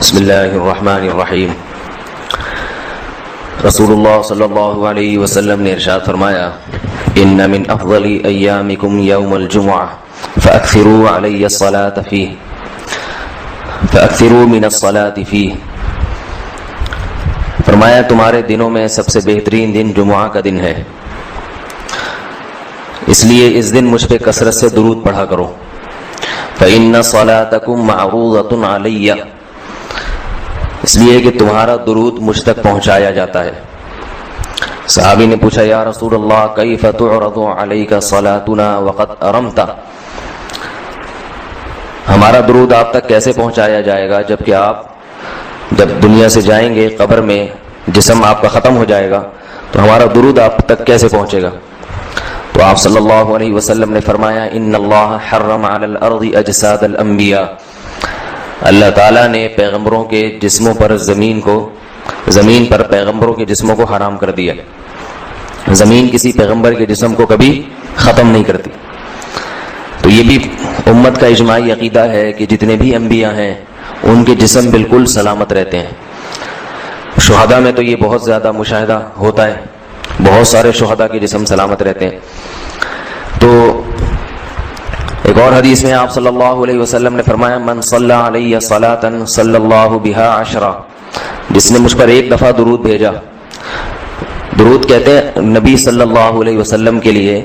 بسم اللہ الرحمن الرحیم۔ رسول اللہ صلی اللہ علیہ وسلم نے ارشاد فرمایا، ان من افضل ایامکم یوم الجمعہ فاکثروا علی الصلاۃ فیہ فاکثروا من الصلاۃ فیہ۔ فرمایا تمہارے دنوں میں سب سے بہترین دن جمعہ کا دن ہے، اس لیے اس دن مجھ پہ کثرت سے درود پڑھا کرو۔ فإن صلاتکم معروضۃ علی، اس لیے کہ تمہارا درود مجھ تک پہنچایا جاتا ہے۔ صحابی نے پوچھا، یا رسول اللہ کیف تعرض علیک صلاتنا وقد ارمت، ہمارا درود آپ تک کیسے پہنچایا جائے گا جبکہ آپ جب دنیا سے جائیں گے، قبر میں جسم آپ کا ختم ہو جائے گا، تو ہمارا درود آپ تک کیسے پہنچے گا؟ تو آپ صلی اللہ علیہ وسلم نے فرمایا، ان اللہ حرم علی الارض اجساد الانبیاء، اللہ تعالیٰ نے پیغمبروں کے جسموں پر زمین پر پیغمبروں کے جسموں کو حرام کر دیا۔ زمین کسی پیغمبر کے جسم کو کبھی ختم نہیں کرتی۔ تو یہ بھی امت کا اجماعی عقیدہ ہے کہ جتنے بھی انبیاء ہیں ان کے جسم بالکل سلامت رہتے ہیں۔ شہداء میں تو یہ بہت زیادہ مشاہدہ ہوتا ہے، بہت سارے شہداء کے جسم سلامت رہتے ہیں۔ تو ایک اور حدیث میں آپ صلی اللہ علیہ وسلم نے فرمایا، من صلی علیہ صلاۃ صلی اللہ بہا عشرہ، جس نے مجھ پر ایک دفعہ درود بھیجا۔ درود کہتے ہیں نبی صلی اللہ علیہ وسلم کے لیے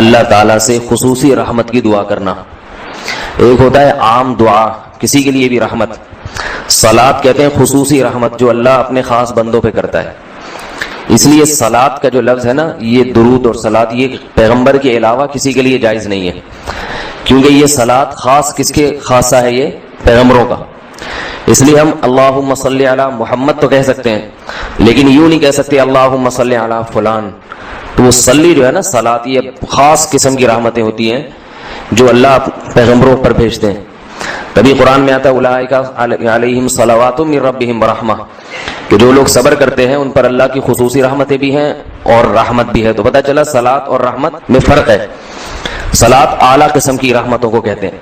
اللہ تعالیٰ سے خصوصی رحمت کی دعا کرنا۔ ایک ہوتا ہے عام دعا، کسی کے لیے بھی رحمت، صلاۃ کہتے ہیں خصوصی رحمت جو اللہ اپنے خاص بندوں پہ کرتا ہے۔ اس لیے صلاۃ کا جو لفظ ہے نا، یہ درود اور صلاۃ یہ پیغمبر کے علاوہ کسی کے لیے جائز نہیں ہے، کیونکہ یہ صلاۃ خاص کس کے خاصہ ہے؟ یہ پیغمبروں کا۔ اس لیے ہم اللہم صلی علی محمد تو کہہ سکتے ہیں، لیکن یوں نہیں کہہ سکتے اللہم صلی علی فلان۔ تو وہ صلی جو ہے نا، صلاۃ یہ خاص قسم کی رحمتیں ہوتی ہیں جو اللہ پیغمبروں پر بھیجتے ہیں۔ تبھی قرآن میں آتا ہے اولئک علیہم صلوات من ربہم ورحمہ، کہ جو لوگ صبر کرتے ہیں ان پر اللہ کی خصوصی رحمتیں بھی ہیں اور رحمت بھی ہے۔ تو پتہ چلا صلاۃ اور رحمت میں فرق ہے۔ صلاۃ اعلیٰ قسم کی رحمتوں کو کہتے ہیں۔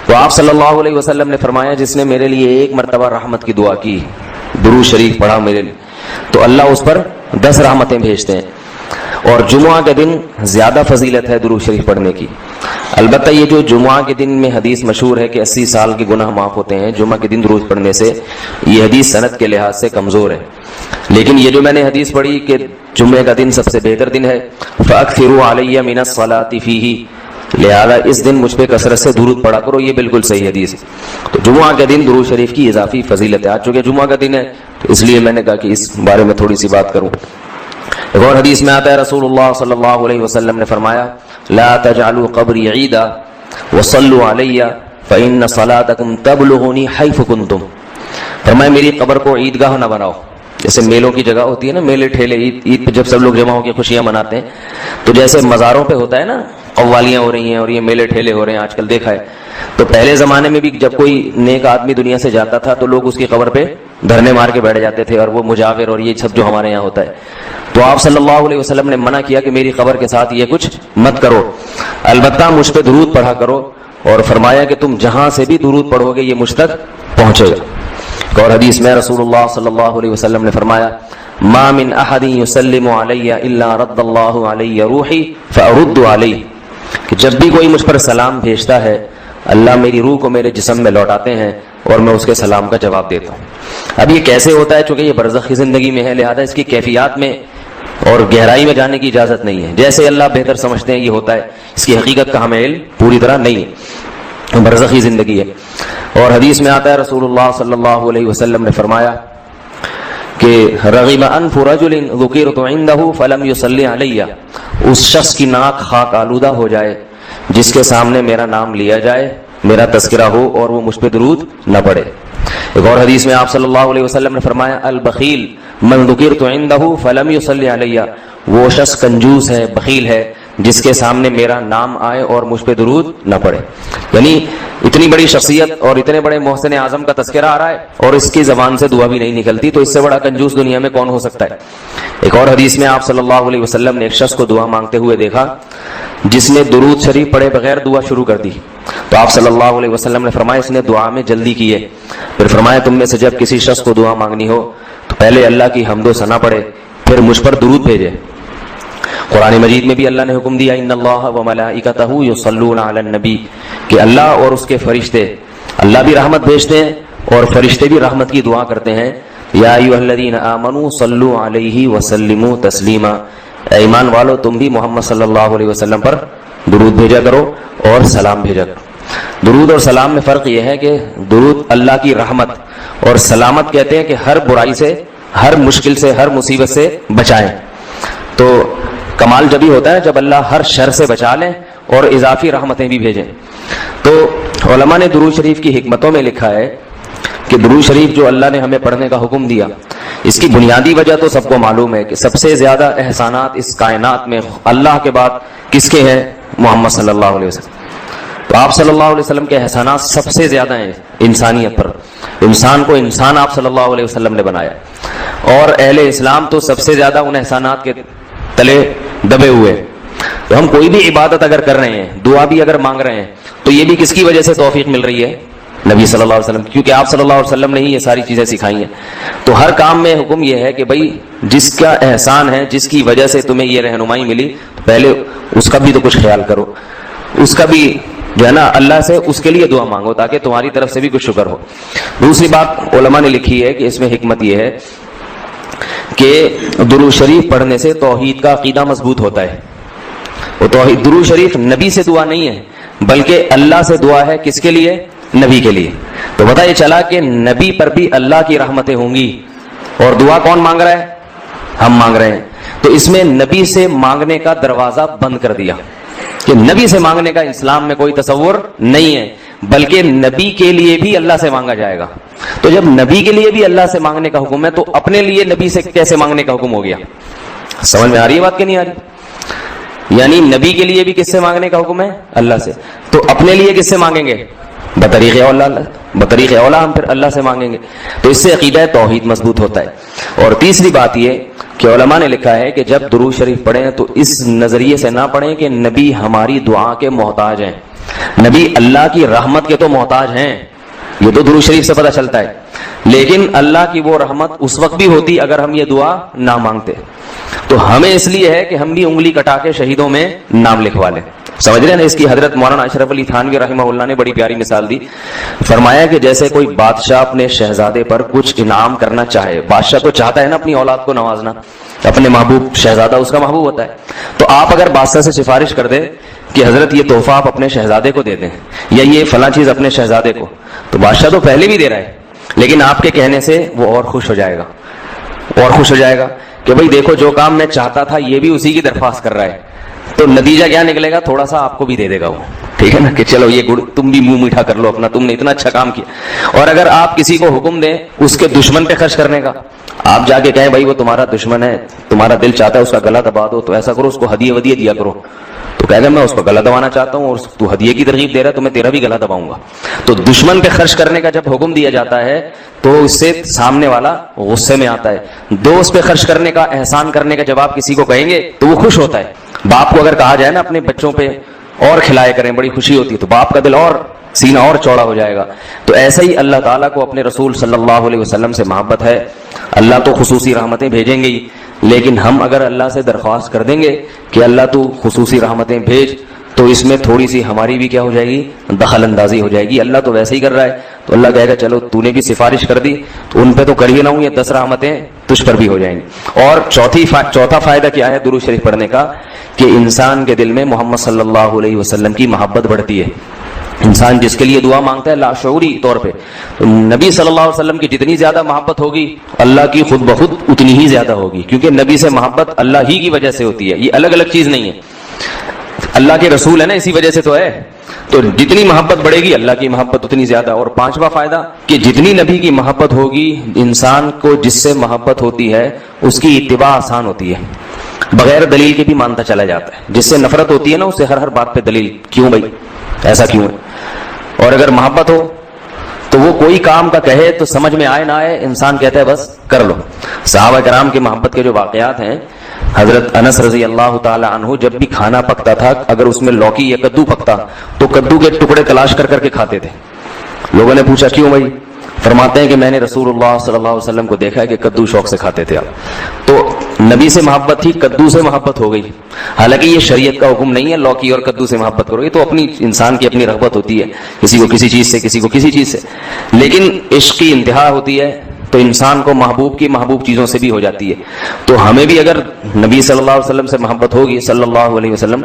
تو آپ صلی اللہ علیہ وسلم نے فرمایا، جس نے میرے لیے ایک مرتبہ رحمت کی دعا کی، درود شریف پڑھا میرے لیے، تو اللہ اس پر 10 رحمتیں بھیجتے ہیں۔ اور جمعہ کے دن زیادہ فضیلت ہے درود شریف پڑھنے کی۔ البتہ یہ جو جمعہ کے دن میں حدیث مشہور ہے کہ 80 سال کے گناہ معاف ہوتے ہیں جمعہ کے دن درود پڑھنے سے، یہ حدیث سند کے لحاظ سے کمزور ہے۔ لیکن یہ جو میں نے حدیث پڑھی کہ جمعہ کا دن سب سے بہتر دن ہے، فَأَكْثِرُوا عَلَيَّ مِنَ الصَّلَاةِ فِيهِ، لہذا اس دن مجھ پہ کثرت سے درود پڑھا کرو، یہ بالکل صحیح حدیث ہے۔ تو جمعہ کے دن درود شریف کی اضافی فضیلت ہے۔ آج چونکہ جمعہ کا دن ہے تو اس لیے میں نے کہا کہ اس بارے میں تھوڑی سی بات کروں۔ ایک اور حدیث میں آتا ہے، رسول اللہ صلی اللہ علیہ وسلم نے فرمایا، لا تجعلوا قبری عیدا وصلوا علی فإن صلاتکم تبلغنی حیث کنتم۔ فرمایا میری قبر کو عیدگاہ نہ بناؤ، جیسے میلوں کی جگہ ہوتی ہے نا، میلے ٹھیلے، عید پہ جب سب لوگ جمع ہو کے خوشیاں مناتے ہیں، تو جیسے مزاروں پہ ہوتا ہے نا، قوالیاں ہو رہی ہیں اور یہ میلے ٹھیلے ہو رہے ہیں، آج کل دیکھا ہے۔ تو پہلے زمانے میں بھی جب کوئی نیک آدمی دنیا سے جاتا تھا تو لوگ اس کی قبر پہ دھرنے مار کے بیٹھ جاتے تھے، اور وہ مجاور اور یہ سب جو ہمارے یہاں ہوتا ہے۔ تو آپ صلی اللہ علیہ وسلم نے منع کیا کہ میری قبر کے ساتھ یہ کچھ مت کرو، البتہ مجھ پہ درود پڑھا کرو، اور فرمایا کہ تم جہاں سے بھی درود پڑھو گے یہ مجھ تک پہنچے گا۔ ایک اور حدیث میں رسول اللہ صلی اللہ علیہ وسلم نے فرمایا، ما من احد یسلم علی الا رد اللہ علی روحی فارد علیہ، کہ جب بھی کوئی مجھ پر سلام بھیجتا ہے اللہ میری روح کو میرے جسم میں لوٹاتے ہیں اور میں اس کے سلام کا جواب دیتا ہوں۔ اب یہ کیسے ہوتا ہے؟ چونکہ یہ برزخی زندگی میں ہے، لہذا اس کی کیفیات میں اور گہرائی میں جانے کی اجازت نہیں ہے۔ جیسے اللہ بہتر سمجھتے ہیں یہ ہوتا ہے، اس کی حقیقت کا ہمیں علم پوری طرح نہیں ہے، برزخی زندگی ہے۔ اور حدیث میں آتا ہے رسول اللہ صلی اللہ علیہ وسلم نے فرمایا کہ رغم انف رجل ذکرت عنده فلم يصلی علی، اس شخص کی ناک خاک آلودہ ہو جائے جس کے سامنے میرا نام لیا جائے، میرا تذکرہ ہو اور وہ مجھ پہ درود نہ پڑھے۔ ایک اور حدیث میں آپ صلی اللہ علیہ وسلم نے فرمایا، البخیل من ذکرت عنده فلم يصلی علی، وہ شخص کنجوس ہے، بخیل ہے جس کے سامنے میرا نام آئے اور مجھ پہ درود نہ پڑے۔ یعنی اتنی بڑی شخصیت اور اتنے بڑے محسن اعظم کا تذکرہ آ رہا ہے اور اس کی زبان سے دعا بھی نہیں نکلتی، تو اس سے بڑا کنجوس دنیا میں کون ہو سکتا ہے؟ ایک اور حدیث میں آپ صلی اللہ علیہ وسلم نے ایک شخص کو دعا مانگتے ہوئے دیکھا جس نے درود شریف پڑھے بغیر دعا شروع کر دی، تو آپ صلی اللہ علیہ وسلم نے فرمایا اس نے دعا میں جلدی کی ہے. پھر فرمایا تم میں سے جب کسی شخص کو دعا مانگنی ہو تو پہلے اللہ کی حمد و ثنا پڑھے, پھر مجھ پر درود بھیجے. قرآن مجید میں بھی اللہ نے حکم دیا ان اللہ و ملائکتہ یصلون علی النبی, کہ اللہ اور اس کے فرشتے, اللہ بھی رحمت بھیجتے ہیں اور فرشتے بھی رحمت کی دعا کرتے ہیں. یا ایھا الذین آمنوا صلوا علیہ وسلموا تسلیما, اے ایمان والو تم بھی محمد صلی اللہ علیہ وسلم پر درود بھیجا کرو اور سلام بھیجا کرو. درود اور سلام میں فرق یہ ہے کہ درود اللہ کی رحمت اور سلامت کہتے ہیں کہ ہر برائی سے, ہر مشکل سے, ہر مصیبت سے بچائیں. تو کمال جب ہی ہوتا ہے جب اللہ ہر شر سے بچا لیں اور اضافی رحمتیں بھی بھیجیں. تو علماء نے درود شریف کی حکمتوں میں لکھا ہے کہ درود شریف جو اللہ نے ہمیں پڑھنے کا حکم دیا, اس کی بنیادی وجہ تو سب کو معلوم ہے کہ سب سے زیادہ احسانات اس کائنات میں اللہ کے بعد کس کے ہیں؟ محمد صلی اللہ علیہ وسلم. تو آپ صلی اللہ علیہ وسلم کے احسانات سب سے زیادہ ہیں انسانیت پر. انسان کو انسان آپ صلی اللہ علیہ وسلم نے بنایا, اور اہل اسلام تو سب سے زیادہ ان احسانات کے تلے دبے ہوئے. تو ہم کوئی بھی عبادت اگر کر رہے ہیں, دعا بھی اگر مانگ رہے ہیں, تو یہ بھی کس کی وجہ سے توفیق مل رہی ہے؟ نبی صلی اللہ علیہ وسلم, کیونکہ آپ صلی اللہ علیہ وسلم نے ہی یہ ساری چیزیں سکھائی ہیں. تو ہر کام میں حکم یہ ہے کہ بھائی جس کا احسان ہے, جس کی وجہ سے تمہیں یہ رہنمائی ملی, تو پہلے اس کا بھی تو کچھ خیال کرو, اس کا بھی جو ہے نا اللہ سے اس کے لیے دعا مانگو تاکہ تمہاری طرف سے بھی کچھ شکر ہو. دوسری بات علماء نے لکھی ہے کہ اس میں حکمت یہ ہے کہ درود شریف پڑھنے سے توحید کا عقیدہ مضبوط ہوتا ہے. وہ توحید, درود شریف نبی سے دعا نہیں ہے بلکہ اللہ سے دعا ہے. کس کے لیے؟ نبی کے لیے. تو پتہ یہ چلا کہ نبی پر بھی اللہ کی رحمتیں ہوں گی, اور دعا کون مانگ رہا ہے؟ ہم مانگ رہے ہیں. تو اس میں نبی سے مانگنے کا دروازہ بند کر دیا کہ نبی سے مانگنے کا اسلام میں کوئی تصور نہیں ہے, بلکہ نبی کے لیے بھی اللہ سے مانگا جائے گا. تو جب نبی کے لیے بھی اللہ سے مانگنے کا حکم ہے تو اپنے لیے نبی سے کیسے مانگنے کا حکم ہو گیا؟ سمجھ میں آ رہی ہے بات کہ نہیں آ رہی؟ یعنی نبی کے لیے بھی کس سے مانگنے کا حکم ہے؟ اللہ سے. تو اپنے لیے کس سے مانگیں گے؟ بطریق اولا ہم پھر اللہ سے مانگیں گے. تو اس سے عقیدہ توحید مضبوط ہوتا ہے. اور تیسری بات یہ کہ علماء نے لکھا ہے کہ جب درود شریف پڑھیں تو اس نظریے سے نہ پڑھیں کہ نبی ہماری دعا کے محتاج ہیں. نبی اللہ کی رحمت کے تو محتاج ہیں, یہ تو درود شریف سے پتہ چلتا ہے, لیکن اللہ کی وہ رحمت اس وقت بھی ہوتی اگر ہم یہ دعا نہ مانگتے. تو ہمیں اس لیے ہے کہ ہم بھی انگلی کٹا کے شہیدوں میں نام لکھوا لیں. سمجھ رہے ہیں نا؟ اس کی حضرت مولانا اشرف علی تھانوی رحمہ اللہ نے بڑی پیاری مثال دی. فرمایا کہ جیسے کوئی بادشاہ اپنے شہزادے پر کچھ انعام کرنا چاہے, بادشاہ تو چاہتا ہے نا اپنی اولاد کو نوازنا, اپنے محبوب, شہزادہ اس کا محبوب ہوتا ہے. تو آپ اگر بادشاہ سے سفارش کر دیں کہ حضرت یہ تحفہ آپ اپنے شہزادے کو دے دیں, یا یہ فلاں چیز اپنے شہزادے کو, تو بادشاہ تو پہلے بھی دے رہا ہے, لیکن آپ کے کہنے سے وہ اور خوش ہو جائے گا, اور خوش ہو جائے گا کہ بھائی دیکھو جو کام میں چاہتا تھا یہ بھی اسی کی درخواست کر رہا ہے. تو نتیجہ کیا نکلے گا؟ تھوڑا سا آپ کو بھی دے دے گا وہ, ٹھیک ہے نا, کہ چلو یہ گڑ تم بھی منہ میٹھا کر لو اپنا, تم نے اتنا اچھا کام کیا. اور اگر آپ کسی کو حکم دیں اس کے دشمن پہ خرچ کرنے کا, آپ جا کے کہیں بھائی وہ تمہارا دشمن ہے, تمہارا دل چاہتا ہے اس کا گلا دبا دو, تو ایسا کرو اس کو ہدیے ودیے دیا کرو. تو کہہ دیں میں اس کو گلا دبانا چاہتا ہوں اور تو ہدیے کی ترغیب دے رہا ہے تو میں تیرا بھی گلا دباؤں گا. تو دشمن پہ خرچ کرنے کا جب حکم دیا جاتا ہے تو اس سے سامنے والا غصے میں آتا ہے. دوست پہ خرچ کرنے کا, احسان کرنے کا جب آپ کسی کو کہیں گے تو وہ خوش ہوتا ہے. باپ کو اگر کہا جائے نا اپنے بچوں پہ اور کھلائے کریں, بڑی خوشی ہوتی ہے, تو باپ کا دل اور سینہ اور چوڑا ہو جائے گا. تو ایسا ہی اللہ تعالیٰ کو اپنے رسول صلی اللہ علیہ وسلم سے محبت ہے. اللہ تو خصوصی رحمتیں بھیجیں گے ہی, لیکن ہم اگر اللہ سے درخواست کر دیں گے کہ اللہ تو خصوصی رحمتیں بھیج, تو اس میں تھوڑی سی ہماری بھی کیا ہو جائے گی؟ دخل اندازی ہو جائے گی. اللہ تو ویسے ہی کر رہا ہے, تو اللہ کہے گا چلو تو نے بھی سفارش کر دی تو ان پہ تو کر ہی نہ ہوں, یہ 10 رحمتیں تجھ پر بھی ہو جائیں گی. اور چوتھا فائدہ کیا ہے درود شریف پڑھنے کا؟ کہ انسان کے دل میں محمد صلی اللہ علیہ وسلم کی محبت بڑھتی ہے. انسان جس کے لیے دعا مانگتا ہے لاشعوری طور پہ, تو نبی صلی اللہ علیہ وسلم کی جتنی زیادہ محبت ہوگی اللہ کی خود بخود اتنی ہی زیادہ ہوگی, کیونکہ نبی سے محبت اللہ ہی کی وجہ سے ہوتی ہے, یہ الگ الگ چیز نہیں ہے. اللہ کے رسول ہے نا, اسی وجہ سے تو ہے. تو جتنی محبت بڑھے گی اللہ کی محبت اتنی زیادہ. اور پانچواں فائدہ کہ جتنی نبی کی محبت ہوگی, انسان کو جس سے محبت ہوتی ہے اس کی اتباع آسان ہوتی ہے, بغیر دلیل کے بھی مانتا چلا جاتا ہے. جس سے نفرت ہوتی ہے نا اسے ہر بات پہ دلیل, کیوں بھائی ایسا کیوں ہے. اور اگر محبت ہو تو وہ کوئی کام کا کہے تو سمجھ میں آئے نہ آئے انسان کہتا ہے بس کر لو. صحابہ کرام کی محبت کے جو واقعات ہیں حضرت انس رضی اللہ تعالی عنہ جب بھی کھانا پکتا تھا، اگر اس میں لوکی یا کدو پکتا تو کدو کے ٹکڑے تلاش کر کر کے کھاتے تھے. لوگوں نے پوچھا کیوں بھائی؟ فرماتے ہیں کہ میں نے رسول اللہ صلی اللہ علیہ وسلم کو دیکھا ہے کہ کدو شوق سے کھاتے تھے آپ. تو نبی سے محبت تھی، کدو سے محبت ہو گئی. حالانکہ یہ شریعت کا حکم نہیں ہے لوکی اور کدو سے محبت کرو، یہ تو اپنی انسان کی اپنی رغبت ہوتی ہے، کسی کو کسی چیز سے، کسی کو کسی چیز سے. لیکن عشق کی انتہا ہوتی ہے تو انسان کو محبوب کی محبوب چیزوں سے بھی ہو جاتی ہے. تو ہمیں بھی اگر نبی صلی اللہ علیہ وسلم سے محبت ہوگی صلی اللہ علیہ وسلم،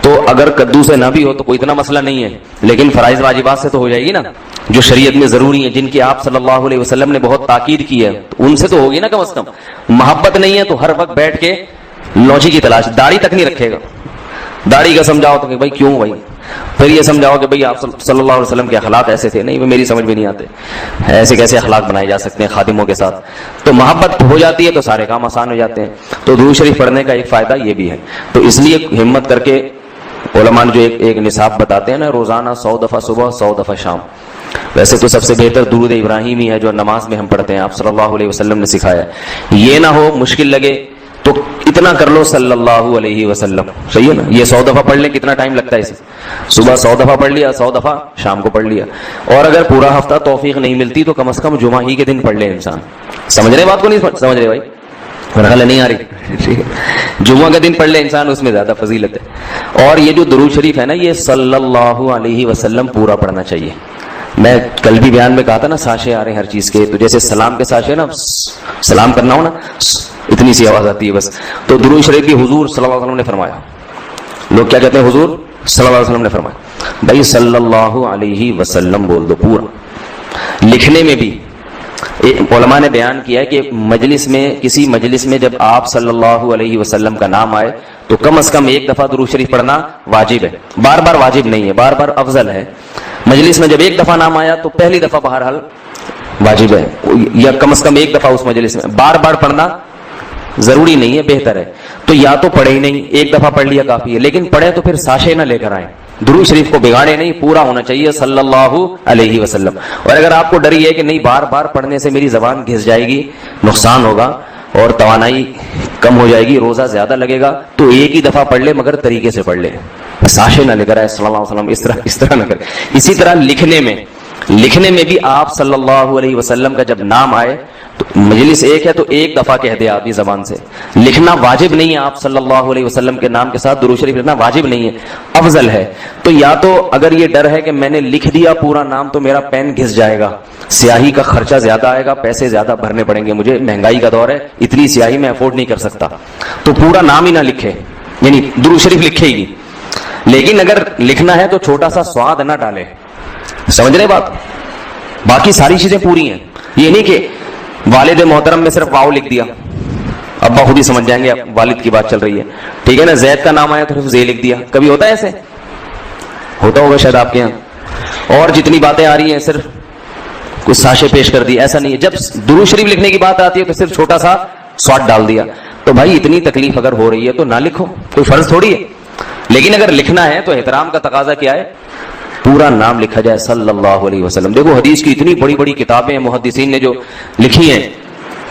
تو اگر کدو سے نہ بھی ہو تو کوئی اتنا مسئلہ نہیں ہے، لیکن فرائض واجبات سے تو ہو جائے گی نا، جو شریعت میں ضروری ہیں، جن کی آپ صلی اللہ علیہ وسلم نے بہت تاکید کی ہے، ان سے تو ہوگی نا کم از کم. محبت نہیں ہے تو ہر وقت بیٹھ کے لوچی کی تلاش، داڑھی تک نہیں رکھے گا. داڑھی کا سمجھاؤ تو کہ بھائی کیوں بھائی، پھر یہ سمجھاؤ کہ بھئی آپ صلی اللہ علیہ وسلم کے اخلاق ایسے تھے، نہیں میری سمجھ میں نہیں آتے، ایسے کیسے اخلاق بنائے جا سکتے ہیں خادموں کے ساتھ. تو محبت ہو جاتی ہے تو سارے کام آسان ہو جاتے ہیں. تو درود شریف پڑھنے کا ایک فائدہ یہ بھی ہے. تو اس لیے ہمت کر کے علماء نے جو ایک نصاب بتاتے ہیں نا، روزانہ 100 دفعہ صبح 100 دفعہ شام. ویسے تو سب سے بہتر درود ابراہیمی ہے جو نماز میں ہم پڑھتے ہیں، آپ صلی اللہ علیہ وسلم نے سکھایا. یہ نہ ہو مشکل لگے تو اتنا کر لو صلی اللہ علیہ وسلم، صحیح ہے نا. یہ 100 دفعہ پڑھ لیں، کتنا ٹائم لگتا ہے اسے؟ صبح 100 دفعہ پڑھ لیا، 100 دفعہ شام کو پڑھ لیا. اور اگر پورا ہفتہ توفیق نہیں ملتی تو کم از کم جمعہ ہی کے دن پڑھ لے انسان. سمجھ رہے بات کو؟ نہیں سمجھ رہے بھائی؟ مرحلہ نہیں آ رہی. جمعہ کا دن پڑھ لے انسان، اس میں زیادہ فضیلت ہے. اور یہ جو درود شریف ہے نا، یہ صلی اللہ علیہ وسلم پورا پڑھنا چاہیے. میں کل بھی بیان میں کہا تھا نا، ساشے آ رہے ہیں ہر چیز کے. تو جیسے سلام کے ساشے نا، سلام کرنا ہو نا، اتنی سی آواز آتی ہے بس. تو درود شریف بھی حضور صلی اللہ علیہ وسلم نے فرمایا. لوگ کیا کہتے ہیں؟ حضور صلی اللہ علیہ وسلم نے فرمایا. بھائی صلی اللہ علیہ وسلم بول دو پورا. لکھنے میں بھی علماء نے بیان کیا ہے کہ مجلس میں، کسی مجلس میں جب آپ صلی اللہ علیہ وسلم کا نام آئے تو کم از کم ایک دفعہ درود شریف پڑھنا واجب ہے. بار بار واجب نہیں ہے، بار بار افضل ہے. مجلس میں جب ایک دفعہ نام آیا تو پہلی دفعہ بہرحال واجب ہے، یا کم از کم ایک دفعہ اس مجلس میں. بار بار پڑھنا ضروری نہیں ہے، بہتر ہے. تو یا تو پڑھے ہی نہیں، ایک دفعہ پڑھ لیا کافی ہے. لیکن پڑھے تو پھر ساشے نہ لے کر آئیں. درود شریف کو بگاڑے نہیں، پورا ہونا چاہیے صلی اللہ علیہ وسلم. اور اگر آپ کو ڈر یہ ہے کہ نہیں بار بار پڑھنے سے میری زبان گھس جائے گی، نقصان ہوگا اور توانائی کم ہو جائے گی، روزہ زیادہ لگے گا، تو ایک ہی دفعہ پڑھ لے، مگر طریقے سے پڑھ لے، ساشے نہ لے کر آئے صلی اللہ علیہ وسلم، اس طرح نہ کرے. اسی طرح لکھنے میں بھی آپ صلی اللہ علیہ وسلم کا جب نام آئے تو مجلس ایک ہے تو ایک دفعہ کہہ دیا اپنی زبان سے. لکھنا واجب نہیں ہے، آپ صلی اللہ علیہ وسلم کے نام کے ساتھ درود شریف لکھنا واجب نہیں ہے، افضل ہے. تو یا تو اگر یہ ڈر ہے کہ میں نے لکھ دیا پورا نام تو میرا پین گھس جائے گا، سیاہی کا خرچہ زیادہ آئے گا، پیسے زیادہ بھرنے پڑیں گے مجھے، مہنگائی کا دور ہے، اتنی سیاہی میں افورڈ نہیں کر سکتا، تو پورا نام ہی نہ لکھے، یعنی درود شریف لکھے ہی. لیکن اگر لکھنا ہے تو چھوٹا سا سواد نہ ڈالے. سمجھ رہے بات؟ باقی ساری چیزیں پوری ہیں. یہ نہیں کہ والد محترم میں صرف واو لکھ دیا، ابا خود ہی سمجھ جائیں گے والد کی بات چل رہی ہے، ٹھیک ہے نا. زید کا نام آیا تو صرف زے لکھ دیا. کبھی ہوتا ہے ایسے؟ ہوتا ہوگا شاید آپ کے یہاں. اور جتنی باتیں آ رہی ہیں صرف کچھ ساشے پیش کر دی، ایسا نہیں ہے. جب درود شریف لکھنے کی بات آتی ہے تو صرف چھوٹا سا سواد ڈال دیا. تو بھائی اتنی تکلیف اگر ہو رہی ہے تو نہ لکھو، کوئی فرض تھوڑی ہے. لیکن اگر لکھنا ہے تو احترام کا تقاضا کیا ہے؟ پورا نام لکھا جائے صلی اللہ علیہ وسلم. دیکھو حدیث کی اتنی بڑی بڑی کتابیں محدثین نے جو لکھی ہیں،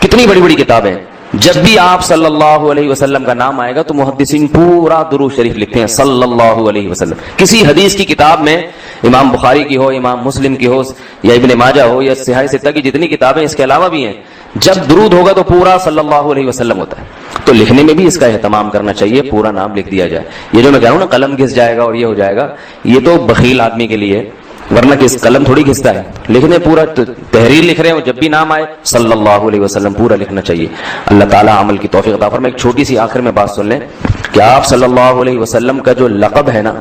کتنی بڑی بڑی کتابیں. جب بھی آپ صلی اللہ علیہ وسلم کا نام آئے گا تو محدثین پورا درود شریف لکھتے ہیں صلی اللہ علیہ وسلم. کسی حدیث کی کتاب میں، امام بخاری کی ہو، امام مسلم کی ہو، یا ابن ماجہ ہو، یا صحیح ستہ کی جتنی کتابیں اس کے علاوہ بھی ہیں، جب درود ہوگا تو پورا صلی اللہ علیہ وسلم ہوتا ہے. تو لکھنے میں بھی اس کا اہتمام کرنا چاہیے، پورا نام لکھ دیا جائے. یہ جو میں کہہ رہا ہوں نا قلم گھس جائے گا اور یہ ہو جائے گا، یہ تو بخیل آدمی کے لیے، ورنہ کس قلم تھوڑی گھستا ہے. لکھنے پورا تحریر لکھ رہے ہو، جب بھی نام آئے صلی اللہ علیہ وسلم پورا لکھنا چاہیے. اللہ تعالیٰ عمل کی توفیق عطا فرمائے. ایک چھوٹی سی آخر میں بات سن لیں کہ آپ صلی اللہ علیہ وسلم کا جو لقب ہے نا،